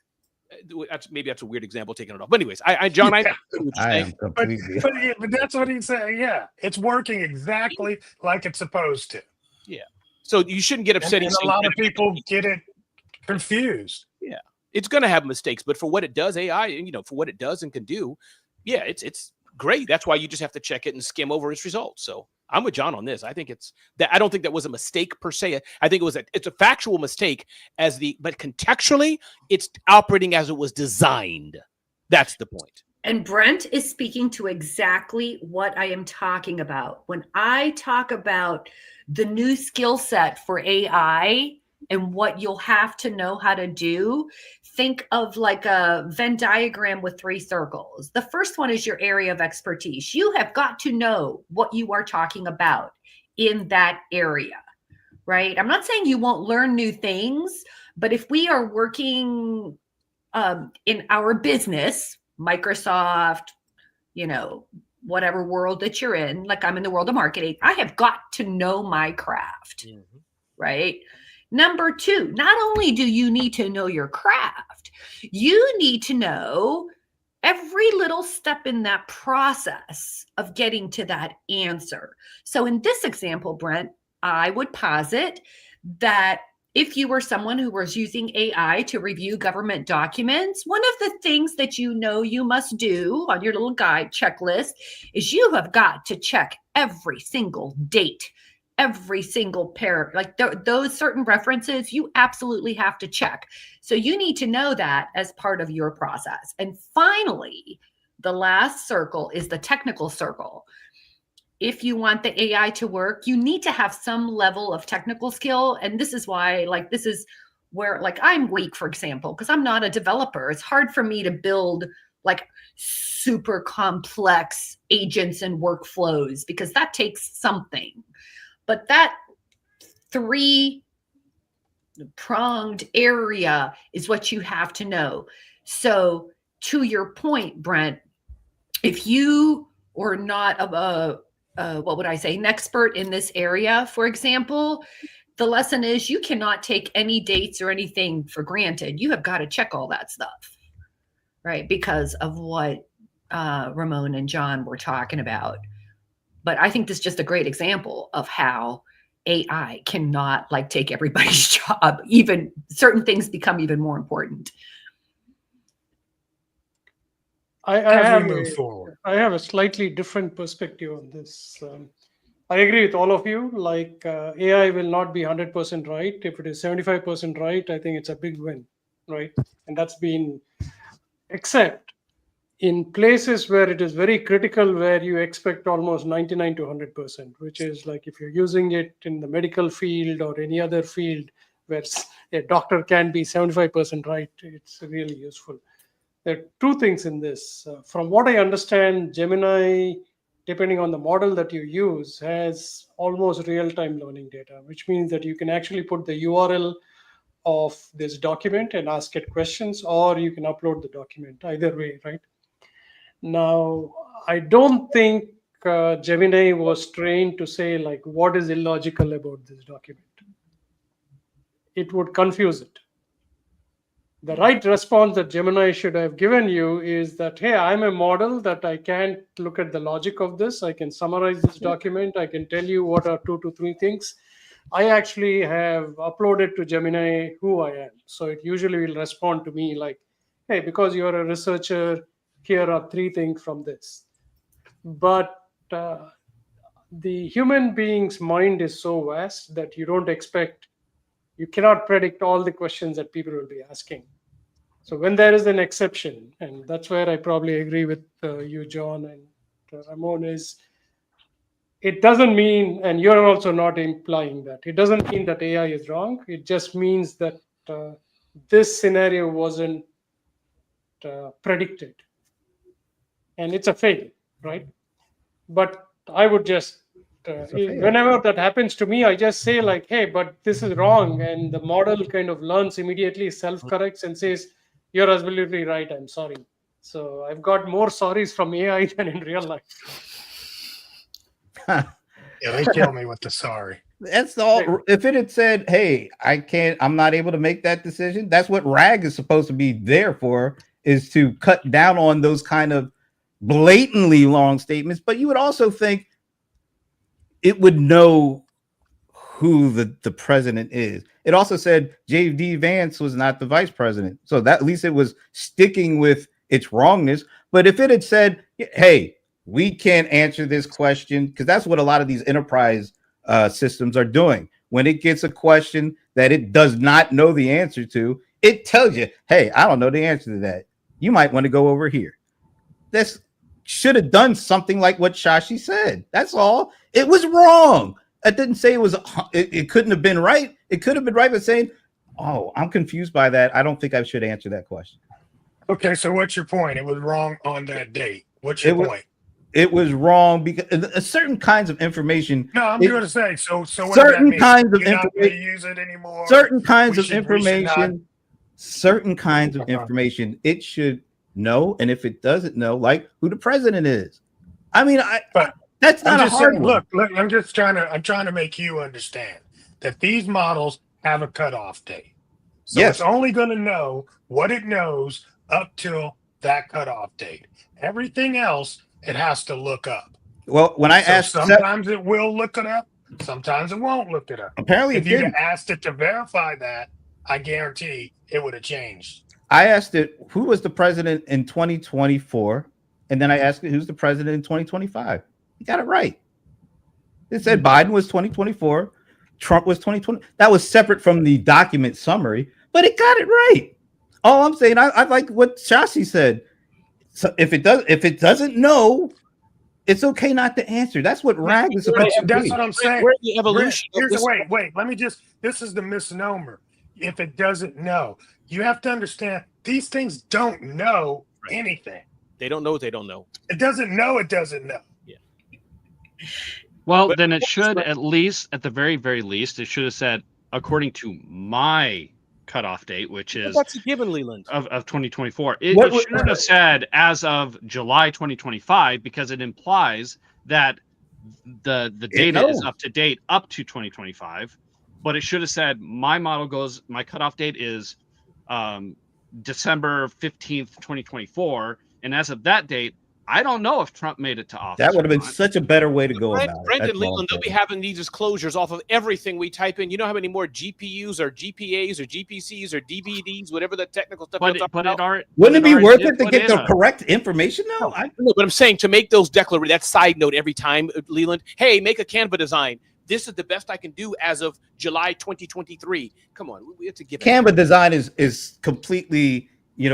Speaker 5: Maybe that's a weird example, taking it off. But anyways, John, I
Speaker 1: am completely.
Speaker 6: But that's what he's saying. Yeah, it's working exactly like it's supposed to.
Speaker 5: Yeah. So you shouldn't get upset.
Speaker 6: And a lot of people get it confused.
Speaker 5: Yeah. It's going to have mistakes, but for what it does, AI, for what it does and can do, yeah, it's great. That's why you just have to check it and skim over its results. So I'm with John on this. I think it's that. I don't think that was a mistake per se. I think it's a factual mistake but contextually, it's operating as it was designed. That's the point.
Speaker 3: And Brent is speaking to exactly what I am talking about. When I talk about the new skill set for AI and what you'll have to know how to do, think of like a Venn diagram with 3 circles. The first one is your area of expertise. You have got to know what you are talking about in that area, right? I'm not saying you won't learn new things, but if we are working in our business, Microsoft, whatever world that you're in, like I'm in the world of marketing, I have got to know my craft, right? Number 2, not only do you need to know your craft, you need to know every little step in that process of getting to that answer. So in this example, Brent, I would posit that if you were someone who was using AI to review government documents, one of the things that you must do on your little guide checklist is you have got to check every single date, every single pair, like those certain references, you absolutely have to check. So you need to know that as part of your process. And finally, the last circle is the technical circle. If you want the AI to work, you need to have some level of technical skill. And this is why, this is where, I'm weak, for example, because I'm not a developer. It's hard for me to build super complex agents and workflows because that takes something. But that 3-pronged area is what you have to know. So to your point, Brent, if you are not an expert in this area, for example, the lesson is you cannot take any dates or anything for granted. You have got to check all that stuff, right? Because of what Ramon and John were talking about. But I think this is just a great example of how AI cannot take everybody's job. Even certain things become even more important.
Speaker 4: I
Speaker 6: As we move forward.
Speaker 4: I have a slightly different perspective on this. I agree with all of you. AI will not be 100% right. If it is 75% right, I think it's a big win, right? And that's been, except in places where it is very critical, where you expect almost 99 to 100%, which is if you're using it in the medical field or any other field where a doctor can be 75% right, it's really useful. There are 2 things in this. From what I understand, Gemini, depending on the model that you use, has almost real-time learning data, which means that you can actually put the URL of this document and ask it questions, or you can upload the document, either way, right? Now, I don't think Gemini was trained to say, what is illogical about this document. It would confuse it. The right response that Gemini should have given you is that, hey, I'm a model that I can't look at the logic of this. I can summarize this document. I can tell you what are 2 to 3 things. I actually have uploaded to Gemini who I am. So it usually will respond to me hey, because you're a researcher, here are 3 things from this. But the human being's mind is so vast that you cannot predict all the questions that people will be asking. So when there is an exception, and that's where I probably agree with you, John and Ramon, is it doesn't mean, and you're also not implying that, it doesn't mean that AI is wrong. It just means that this scenario wasn't predicted. And it's a fail, right? But I would just, whenever that happens to me, I just say hey, but this is wrong. And the model kind of learns immediately, self-corrects and says, you're absolutely right, I'm sorry. So I've got more sorries from AI than in real life.
Speaker 6: Yeah, they tell me what the sorry.
Speaker 1: That's all. If it had said, hey, I'm not able to make that decision, that's what RAG is supposed to be there for, is to cut down on those kind of blatantly long statements. But you would also think it would know who the president is. It also said J.D. Vance was not the vice president. So that at least it was sticking with its wrongness. But if it had said, hey, we can't answer this question, because that's what a lot of these enterprise systems are doing. When it gets a question that it does not know the answer to, it tells you, hey, I don't know the answer to that. You might want to go over here. This should have done something like what Shashi said. That's all. It was wrong. I didn't say it couldn't have been right. It could have been right by saying, oh, I'm confused by that. I don't think I should answer that question.
Speaker 6: Okay, so what's your point? It was wrong on that date. What's your point?
Speaker 1: It was wrong because certain kinds of information.
Speaker 6: No, I'm going to say so. What
Speaker 1: certain
Speaker 6: does that mean?
Speaker 1: kinds of
Speaker 6: You're not going to
Speaker 1: information.
Speaker 6: use it anymore.
Speaker 1: Certain kinds
Speaker 6: We
Speaker 1: of
Speaker 6: should
Speaker 1: information. Certain kinds of information. It should know, and if it doesn't know, like who the president is. I mean,
Speaker 6: But
Speaker 1: that's not
Speaker 6: I'm
Speaker 1: a
Speaker 6: just
Speaker 1: hard
Speaker 6: saying,
Speaker 1: one.
Speaker 6: look, I'm trying to make you understand that these models have a cutoff date. So
Speaker 1: Yes.
Speaker 6: it's only going to know what it knows up till that cutoff date. Everything else, it has to look up.
Speaker 1: Well, when I
Speaker 6: So
Speaker 1: asked,
Speaker 6: sometimes it will look it up, sometimes it won't look it up.
Speaker 1: apparently
Speaker 6: If
Speaker 1: it
Speaker 6: you'd
Speaker 1: didn't.
Speaker 6: asked it to verify that, I guarantee it would have changed.
Speaker 1: I asked it who was the president in 2024, and then I asked it who's the president in 2025. You got it right. It said Biden was 2024, Trump was 2020. That was separate from the document summary, but it got it right. All I'm saying, I like what Shashi said. So if it doesn't know, it's okay not to answer. That's what RAG is supposed to
Speaker 6: That's
Speaker 1: be.
Speaker 6: what I'm saying.
Speaker 5: Where's the evolution? of
Speaker 6: Here's
Speaker 5: this?
Speaker 6: wait. Let me just. This is the misnomer. If it doesn't know, you have to understand these things don't know anything.
Speaker 5: They don't know what they don't know.
Speaker 6: It doesn't know. It doesn't know.
Speaker 2: Well,
Speaker 5: But-
Speaker 2: then it should at least, at the very, very least, it should have said, according to my cutoff date, which
Speaker 5: But
Speaker 2: is
Speaker 5: that's a given, Leland.
Speaker 2: of 2024. It
Speaker 1: What would-
Speaker 2: shouldn't have said as of July 2025, because it implies that the data is
Speaker 1: knows.
Speaker 2: up to date up to 2025. But it should have said my cutoff date is December 15th, 2024. And as of that date, I don't know if Trump made it to office.
Speaker 1: That would have
Speaker 2: or
Speaker 1: been
Speaker 2: not.
Speaker 1: such a better way to go
Speaker 5: Brent,
Speaker 1: about it.
Speaker 5: Brent
Speaker 1: That's
Speaker 5: and
Speaker 1: all I'm
Speaker 5: Leland, they'll be
Speaker 1: saying.
Speaker 5: having these disclosures off of everything we type in. You know how many more GPUs or GPAs or GPCs or DVDs, whatever the technical stuff
Speaker 2: But
Speaker 5: you're
Speaker 2: it,
Speaker 5: talking
Speaker 2: but it
Speaker 5: about.
Speaker 2: already,
Speaker 1: Wouldn't it be
Speaker 2: already
Speaker 1: worth
Speaker 2: did
Speaker 1: it to
Speaker 2: put
Speaker 1: get
Speaker 2: in
Speaker 1: the
Speaker 2: a-
Speaker 1: correct information though?
Speaker 5: No, but I'm saying to make those declarations, that side note every time, Leland, hey, make a Canva design. This is the best I can do as of July 2023. Come on, we have to give it.
Speaker 1: Canva design is completely,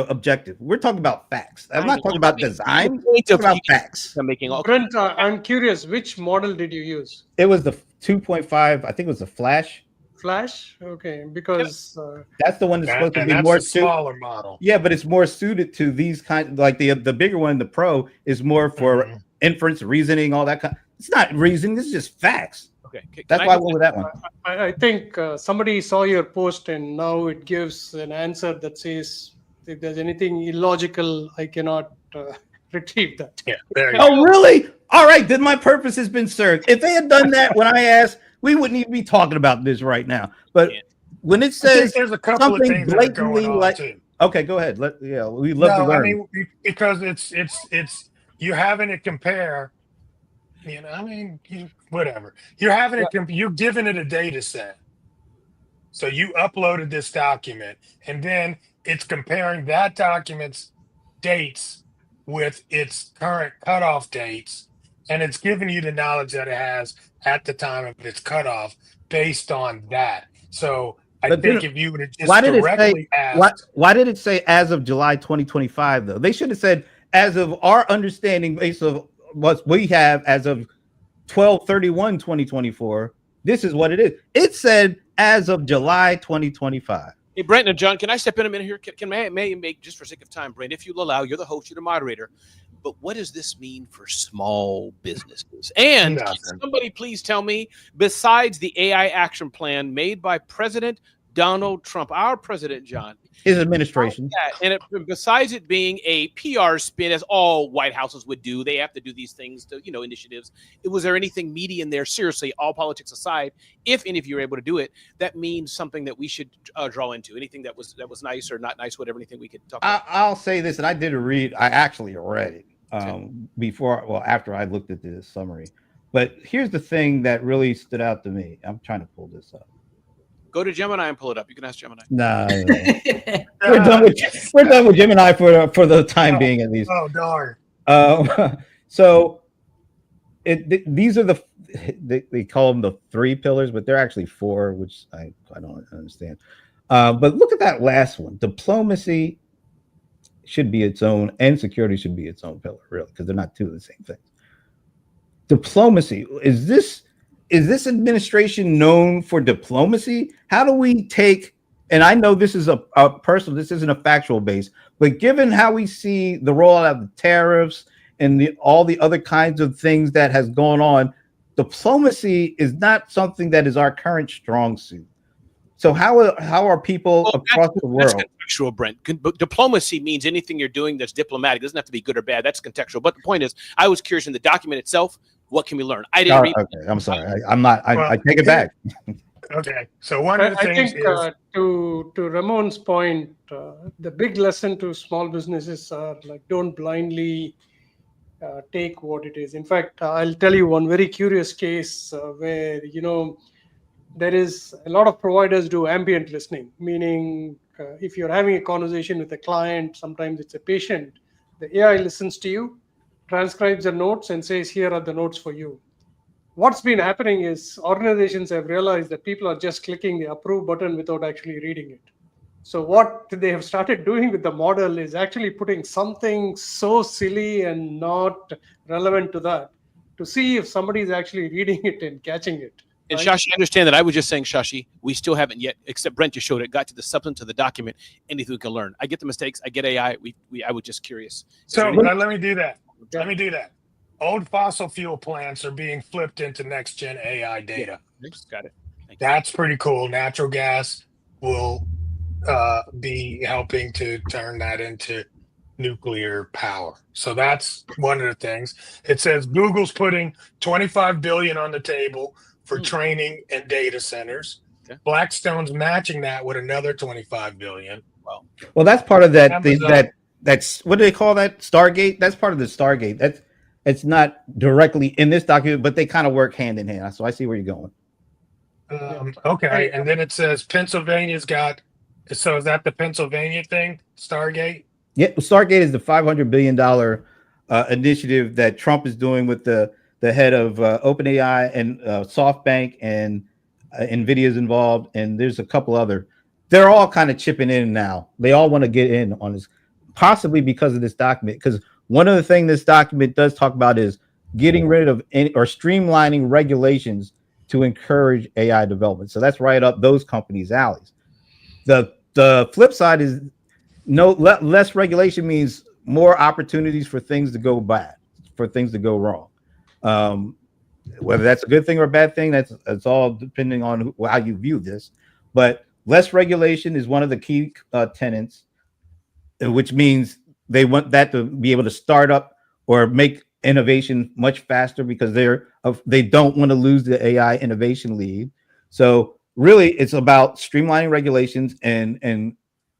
Speaker 1: objective. We're talking about facts. I'm not talking about design.
Speaker 5: The point
Speaker 1: I'm
Speaker 5: of
Speaker 1: talking about facts.
Speaker 5: I'm making all
Speaker 4: Brent, I'm curious, which model did you use?
Speaker 1: It was the 2.5. I think it was the Flash.
Speaker 4: Flash? Okay, because
Speaker 1: That's the one that's supposed to
Speaker 6: And
Speaker 1: be
Speaker 6: that's
Speaker 1: more
Speaker 6: a
Speaker 1: suited.
Speaker 6: smaller model.
Speaker 1: Yeah, but it's more suited to these kind. Like the bigger one, the Pro, is more for
Speaker 6: Mhm.
Speaker 1: inference, reasoning, all that kind. It's not reasoning. This is just facts.
Speaker 5: Okay, can
Speaker 1: That's
Speaker 5: I
Speaker 1: why I
Speaker 5: just-
Speaker 1: went with that one.
Speaker 4: I think somebody saw your post and now it gives an answer that says if there's anything illogical, I cannot retrieve that.
Speaker 6: Yeah, there you go.
Speaker 1: Oh, really? All right. Then my purpose has been served. If they had done that when I asked, we wouldn't even be talking about this right now. But
Speaker 5: Yeah.
Speaker 1: when it
Speaker 6: I think
Speaker 1: says,
Speaker 6: there's a couple of
Speaker 1: something
Speaker 6: things that are going
Speaker 1: blatantly
Speaker 6: on
Speaker 1: like-
Speaker 6: too.
Speaker 1: okay, go ahead. We love to
Speaker 6: No,
Speaker 1: learn.
Speaker 6: I mean because it's you're having it compare. Whatever. You're having it. You're giving it a data set. So you uploaded this document, and then it's comparing that document's dates with its current cutoff dates, and it's giving you the knowledge that it has at the time of its cutoff based on that. So I
Speaker 1: But
Speaker 6: think
Speaker 1: then
Speaker 6: if you would have just
Speaker 1: why did it say-
Speaker 6: directly asked,
Speaker 1: Why did it say as of July 2025 though? They should have said as of our understanding based of what we have as of 12/31/2024. This is what it is. It said as of July 2025.
Speaker 5: Hey, Brent and John, can I step in a minute here? Can I make, just for sake of time, Brent, if you'll allow, you're the host, you're the moderator. But what does this mean for small businesses? And can
Speaker 6: Nothing.
Speaker 5: somebody please tell me, besides the AI action plan made by President Donald Trump, our president, John,
Speaker 1: His administration.
Speaker 5: besides it being a PR spin, as all White Houses would do, they have to do these things to, initiatives. Was there anything meaty in there? Seriously, all politics aside, if any of you are able to do it, that means something that we should draw into. Anything that was nice or not nice, whatever. Anything we could talk about.
Speaker 1: I'll say this, and I did read. I actually read it after I looked at this summary. But here's the thing that really stood out to me. I'm trying to pull this up.
Speaker 5: Go to Gemini and pull it up. You can ask Gemini.
Speaker 1: No. we're done with Gemini for the time being, at least.
Speaker 6: oh darn.
Speaker 1: So these are they call them the 3 pillars, but they're actually 4, which I don't understand. But look at that last one. Diplomacy should be its own, and security should be its own pillar, really, because they're not two of the same things. Diplomacy, is this administration known for diplomacy? How do we take, and I know this is a personal, this isn't a factual base, but given how we see the rollout of the tariffs and all the other kinds of things that has gone on, diplomacy is not something that is our current strong suit. So how are people across the world?
Speaker 5: That's contextual, Brent. Diplomacy means anything you're doing that's diplomatic. It doesn't have to be good or bad. That's contextual. But the point is, I was curious in the document itself, what can we learn? I didn't read.
Speaker 1: Okay, I'm sorry. I'm not. I take it back.
Speaker 6: Okay, so one of the things
Speaker 4: think to Ramon's point, the big lesson to small businesses are like, don't blindly take what it is. In fact, I'll tell you one very curious case where there is a lot of providers do ambient listening, meaning if you're having a conversation with a client, sometimes it's a patient, the AI listens to you, transcribes the notes and says, here are the notes for you. What's been happening is organizations have realized that people are just clicking the approve button without actually reading it. So what they have started doing with the model is actually putting something so silly and not relevant to that to see if somebody is actually reading it and catching it.
Speaker 5: And Shashi, I understand that. I was just saying, Shashi, we still haven't yet, except Brent just showed it, got to the substance of the document, anything we can learn. I get the mistakes. I get AI. I was just curious.
Speaker 6: So let me do that. Let me do that. Old fossil fuel plants are being flipped into next gen AI data.
Speaker 5: Yeah, got it.
Speaker 6: That's pretty cool. Natural gas will be helping to turn that into nuclear power. So that's one of the things. It says Google's putting 25 billion on the table for training and data centers. Okay. Blackstone's matching that with another 25 billion.
Speaker 1: Well, that's part of that. That's what do they call that? Stargate. That's part of the Stargate. It's not directly in this document, but they kind of work hand in hand. So I see where you're going.
Speaker 6: Okay, and then it says Pennsylvania's got. So is that the Pennsylvania thing? Stargate.
Speaker 1: Yeah, Stargate is the $500 billion initiative that Trump is doing with the head of OpenAI and SoftBank, and NVIDIA's involved, and there's a couple other. They're all kind of chipping in now. They all want to get in on this, possibly because of this document. Because one of the things this document does talk about is getting rid of or streamlining regulations to encourage AI development. So that's right up those companies' alleys. The flip side is less regulation means more opportunities for things to go bad, for things to go wrong. Whether that's a good thing or a bad thing, that's all depending on how you view this. But less regulation is one of the key tenets, which means they want that to be able to start up or make innovation much faster because they don't want to lose the AI innovation lead. So really, it's about streamlining regulations and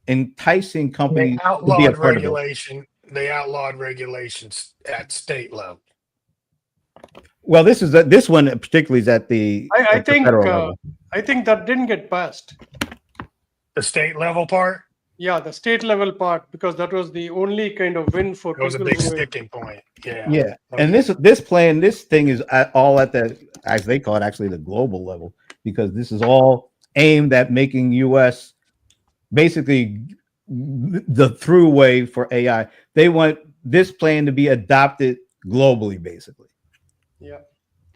Speaker 1: enticing companies to be a part of it.
Speaker 6: They outlawed regulations at state level.
Speaker 1: Well, this one particularly is at the federal level.
Speaker 4: I think that didn't get passed.
Speaker 6: The state level part?
Speaker 4: Yeah, the state level part, because that was the only kind of win for
Speaker 6: it was a big sticking point. Yeah.
Speaker 1: Yeah. Okay. And this thing is all at the, as they call it, actually the global level, because this is all aimed at making US basically the throughway for AI. They want this plan to be adopted globally, basically.
Speaker 4: Yeah.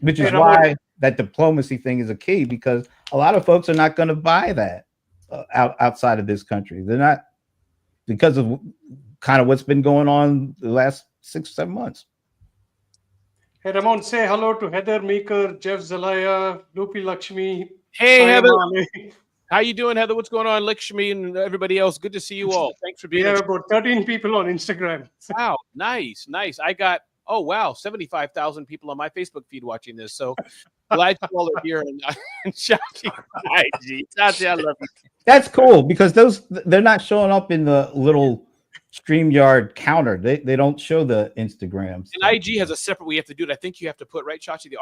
Speaker 1: Which is why that diplomacy thing is a key, because a lot of folks are not going to buy that outside of this country. They're not, because of kind of what's been going on the last 6 or 7 months.
Speaker 4: Hey, Ramon, say hello to Heather Meeker, Jeff Zelaya, Lupi Lakshmi.
Speaker 5: Hey, Heather. How you doing, Heather? What's going on, Lakshmi and everybody else? Good to see you all. Thanks for being here.
Speaker 4: We have about 13 people on Instagram.
Speaker 5: Wow, nice. I got 75,000 people on my Facebook feed watching this. So glad you all are here. And Shashi, I love you.
Speaker 1: That's cool, because they're not showing up in the little StreamYard counter. They don't show the Instagram stuff.
Speaker 5: And IG has a separate, we have to do it. I think you have to put, right, Shashi, the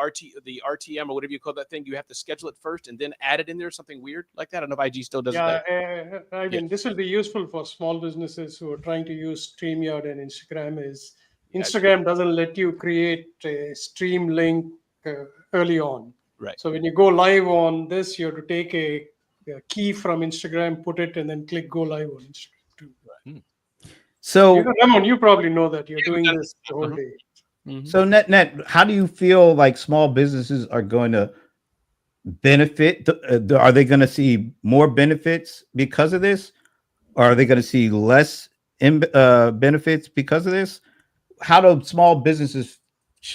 Speaker 5: RTM or whatever you call that thing, you have to schedule it first and then add it in there, something weird like that. I don't know if IG still does that.
Speaker 4: I mean, this will be useful for small businesses who are trying to use StreamYard and Instagram. Is Instagram doesn't let you create a stream link early on.
Speaker 5: Right.
Speaker 4: So when you go live on this, you have to take a key from Instagram, put it, and then click go live on Instagram too.
Speaker 1: So,
Speaker 4: Ramon, you probably know that you're
Speaker 5: Yeah,
Speaker 4: doing
Speaker 5: we've done
Speaker 4: this the whole day.
Speaker 5: Mhm.
Speaker 1: so net, how do you feel like small businesses are going to benefit? Are they going to see more benefits because of this? Or are they going to see less benefits because of this? How do small businesses,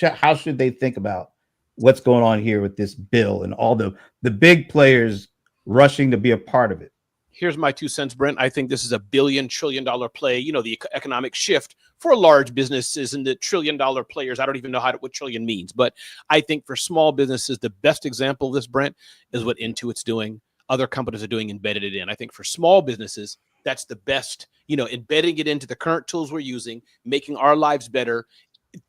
Speaker 1: how should they think about what's going on here with this bill and all the big players rushing to be a part of it?
Speaker 5: Here's my 2 cents, Brent. I think this is a $1 trillion play. You know, the economic shift for large businesses and the $1 trillion players. I don't even know what trillion means, but I think for small businesses, the best example of this, Brent, is what Intuit's doing. Other companies are doing, embedded it in. I think for small businesses, that's the best, embedding it into the current tools we're using, making our lives better,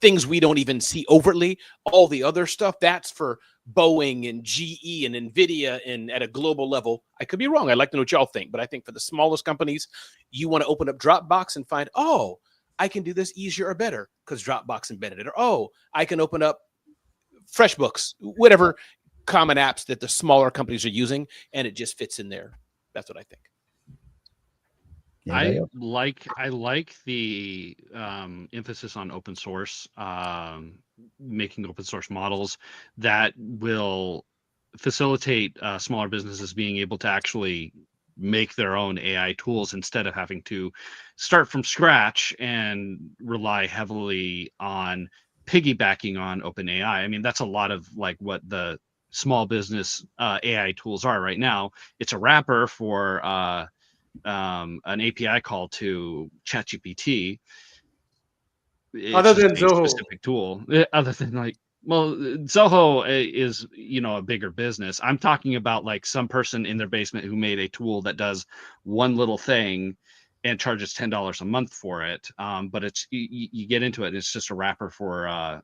Speaker 5: things we don't even see overtly. All the other stuff, that's for Boeing and GE and NVIDIA and at a global level. I could be wrong. I'd like to know what y'all think, but I think for the smallest companies, you want to open up Dropbox and find, oh, I can do this easier or better because Dropbox embedded it. Or, oh, I can open up FreshBooks, whatever common apps that the smaller companies are using, and it just fits in there. That's what I think.
Speaker 2: I like the emphasis on open source, making open source models that will facilitate smaller businesses being able to actually make their own AI tools instead of having to start from scratch and rely heavily on piggybacking on OpenAI. I mean, that's a lot of like what the small business AI tools are right now. It's a wrapper for an API call to ChatGPT.
Speaker 4: Other than Zoho,
Speaker 2: specific tool. Other than Zoho is a bigger business. I'm talking about like some person in their basement who made a tool that does one little thing and charges $10 a month for it. But it's you get into it, and it's just a wrapper for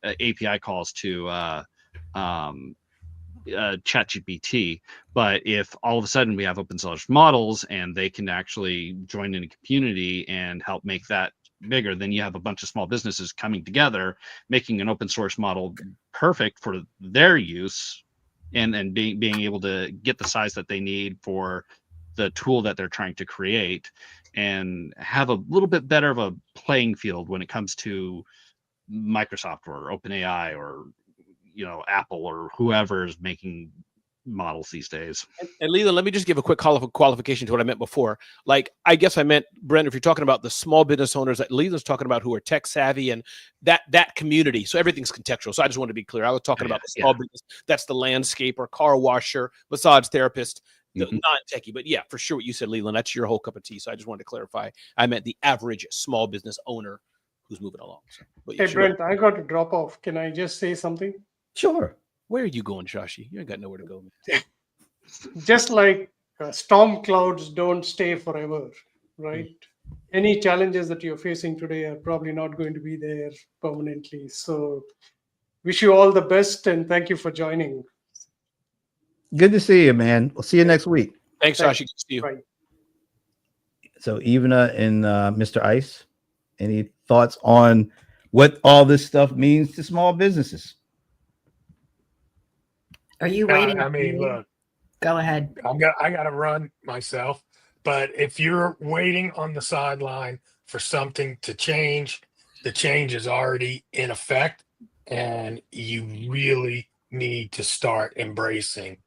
Speaker 2: API calls to ChatGPT. But if all of a sudden we have open source models and they can actually join in a community and help make that bigger, then you have a bunch of small businesses coming together, making an open source model perfect for their use, and being able to get the size that they need for the tool that they're trying to create, and have a little bit better of a playing field when it comes to Microsoft or OpenAI or Apple or whoever is making models these days.
Speaker 5: And Leland, let me just give a quick qualification to what I meant before. Like, I guess I meant, Brent, if you're talking about the small business owners that Leland's talking about who are tech savvy and that community. So everything's contextual. So I just want to be clear. I was talking about the small business. That's the landscaper, car washer, massage therapist, the non-techie. But yeah, for sure what you said, Leland, that's your whole cup of tea. So I just wanted to clarify. I meant the average small business owner who's moving along. So, yeah,
Speaker 4: hey, Brent, I got to drop off. Can I just say something?
Speaker 1: Sure.
Speaker 5: Where are you going, Shashi? You ain't got nowhere to go, man.
Speaker 4: Just like storm clouds don't stay forever, right? Any challenges that you're facing today are probably not going to be there permanently. So wish you all the best, and thank you for joining.
Speaker 1: Good to see you, man. We'll see you next week.
Speaker 5: Thanks, Shashi. Good to see you.
Speaker 4: Bye.
Speaker 1: So Ivana and Mr. Ice, any thoughts on what all this stuff means to small businesses?
Speaker 3: Are you waiting?
Speaker 6: I mean, look,
Speaker 3: Go ahead.
Speaker 6: I got to run myself. But if you're waiting on the sideline for something to change, the change is already in effect, and you really need to start embracing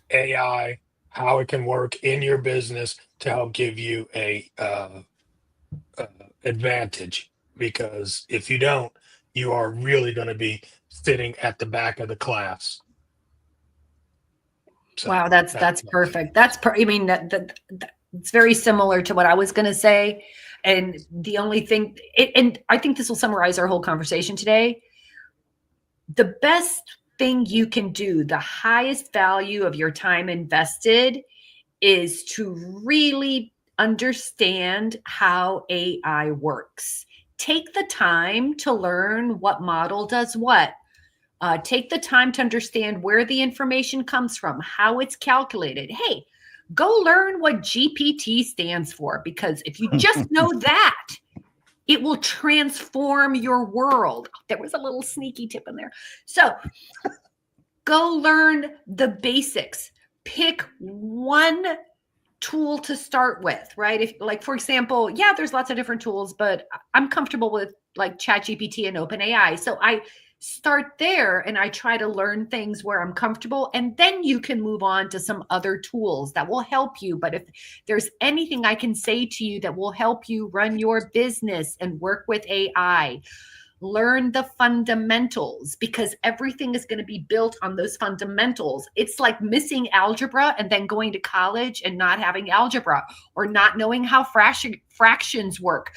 Speaker 6: AI, how it can work in your business to help give you a advantage. Because if you don't, you are really going to be sitting at the back of the class. So
Speaker 3: Wow, that's perfect. I mean, it's very similar to what I was going to say. And the only thing, and I think this will summarize our whole conversation today. The best thing you can do, the highest value of your time invested, is to really understand how AI works. Take the time to learn what model does what. Take the time to understand where the information comes from, how it's calculated. Hey, go learn what GPT stands for, because if you just know that, It will transform your world. There was a little sneaky tip in there. So go learn the basics. Pick one tool to start with, right? If, like, for example, yeah, there's lots of different tools, but I'm comfortable with like ChatGPT and OpenAI. So I start there and I try to learn things where I'm comfortable. And then you can move on to some other tools that will help you. But if there's anything I can say to you that will help you run your business and work with AI, learn the fundamentals, because everything is going to be built on those fundamentals. It's like missing algebra and then going to college and not having algebra, or not knowing how fractions work.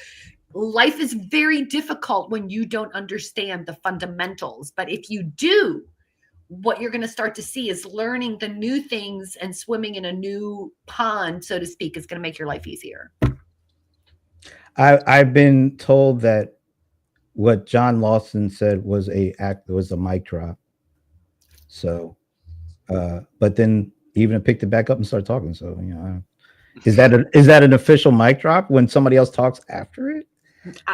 Speaker 3: Life is very difficult when you don't understand the fundamentals. But if you do, what you're going to start to see is learning the new things and swimming in a new pond, so to speak, is going to make your life easier.
Speaker 1: I've been told that what John Lawson said was a mic drop. So, but then he even picked it back up and started talking. So, you know, is that an official mic drop when somebody else talks after it?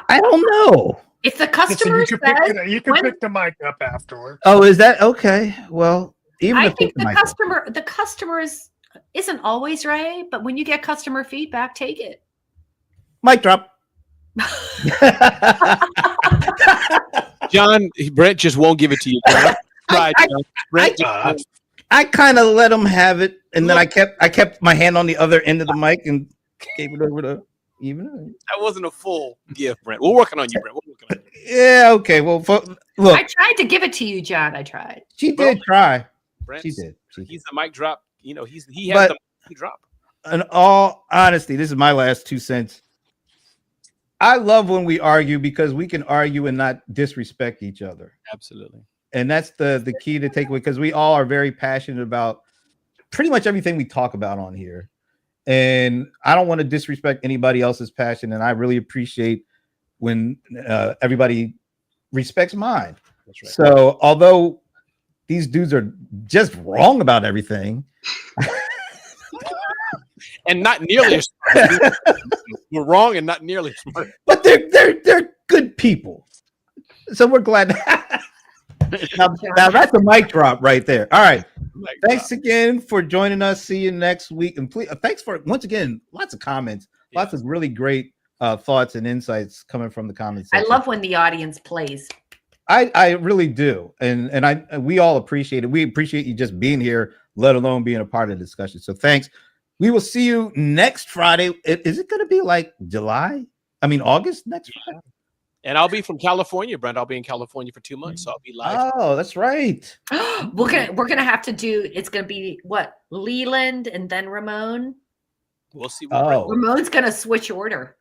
Speaker 1: I don't know.
Speaker 3: If the customer
Speaker 6: You
Speaker 3: says,
Speaker 6: can pick the mic up afterwards.
Speaker 1: Oh, is that okay? Well, even
Speaker 3: I
Speaker 1: if
Speaker 3: think
Speaker 1: the
Speaker 3: customer isn't always right, but when you get customer feedback, take it.
Speaker 1: mic drop.
Speaker 5: John, Brent just won't give it to you. John. Try, John. Brent,
Speaker 1: I kind of let him have it, and then I kept my hand on the other end of the mic and gave it over to even.
Speaker 5: that wasn't a full gift, Brent. We're working on you, Brent. We're working on you.
Speaker 1: Yeah, okay. Well, look,
Speaker 3: I tried to give it to you, John. I tried.
Speaker 1: she did try.
Speaker 5: Brent,
Speaker 1: She did.
Speaker 5: He's the mic drop. You know, he has the mic drop.
Speaker 1: In all honesty, this is my last 2 cents. I love when we argue because we can argue and not disrespect each other.
Speaker 5: Absolutely.
Speaker 1: And that's the key to take away, because we all are very passionate about pretty much everything we talk about on here. And I don't want to disrespect anybody else's passion. And I really appreciate when everybody respects mine.
Speaker 5: That's right.
Speaker 1: So although these dudes are just wrong about everything,
Speaker 5: And not nearly as smart. We're wrong and not nearly as smart.
Speaker 1: but they're good people. So we're glad. Now that's a mic drop right there. All right. Thanks again for joining us. See you next week. And please, thanks for once again, lots of comments, lots of really great thoughts and insights coming from the comments.
Speaker 3: I love when the audience plays.
Speaker 1: I really do. And we all appreciate it. We appreciate you just being here, let alone being a part of the discussion. So thanks. We will see you next Friday. Is it going to be like August next Friday?
Speaker 5: And I'll be from California, Brent. I'll be in California for 2 months, so I'll be live.
Speaker 1: Oh, that's right.
Speaker 3: We're gonna have to do. It's gonna be what, Leland and then Ramon.
Speaker 5: We'll see.
Speaker 1: Oh.
Speaker 3: Ramon's gonna switch order.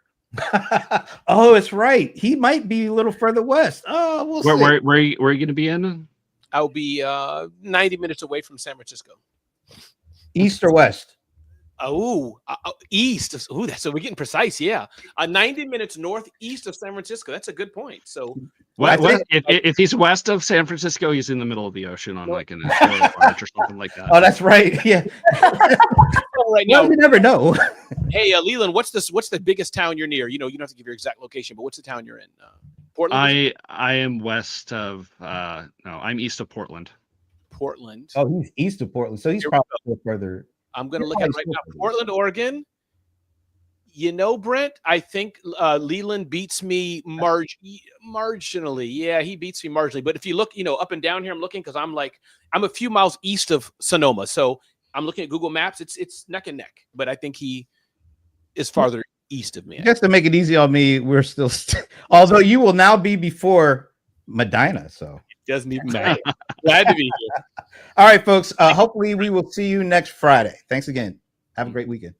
Speaker 1: Oh, it's right. He might be a little further west. Oh, we'll see.
Speaker 2: Where are you going to be in?
Speaker 5: I'll be 90 minutes away from San Francisco.
Speaker 1: East or west?
Speaker 5: East. So we're getting precise. Yeah, 90 minutes northeast of San Francisco. That's a good point. So,
Speaker 2: If he's west of San Francisco, he's in the middle of the ocean on like an barge or something like that.
Speaker 1: Oh, that's right. Yeah.
Speaker 5: right
Speaker 1: Well,
Speaker 5: now,
Speaker 1: you never know.
Speaker 5: hey, Leland, what's the biggest town you're near? You know, you don't have to give your exact location, but what's the town you're in? Portland.
Speaker 2: I am west of. No, I'm east of Portland.
Speaker 5: Portland.
Speaker 1: Oh, he's east of Portland, so he's
Speaker 5: Here we
Speaker 1: probably a little further.
Speaker 5: I'm going to look at it right now. Portland, Oregon. You know, Brent, I think Leland beats me marginally. Yeah, he beats me marginally. But if you look, up and down here, I'm looking because I'm a few miles east of Sonoma. So I'm looking at Google Maps. It's neck and neck. But I think he is farther east of me.
Speaker 1: Just to make it easy on me, we're still although you will now be before Medina. So
Speaker 5: it doesn't even matter. Glad to be here.
Speaker 1: All right, folks. Hopefully we will see you next Friday. Thanks again. Have a great weekend.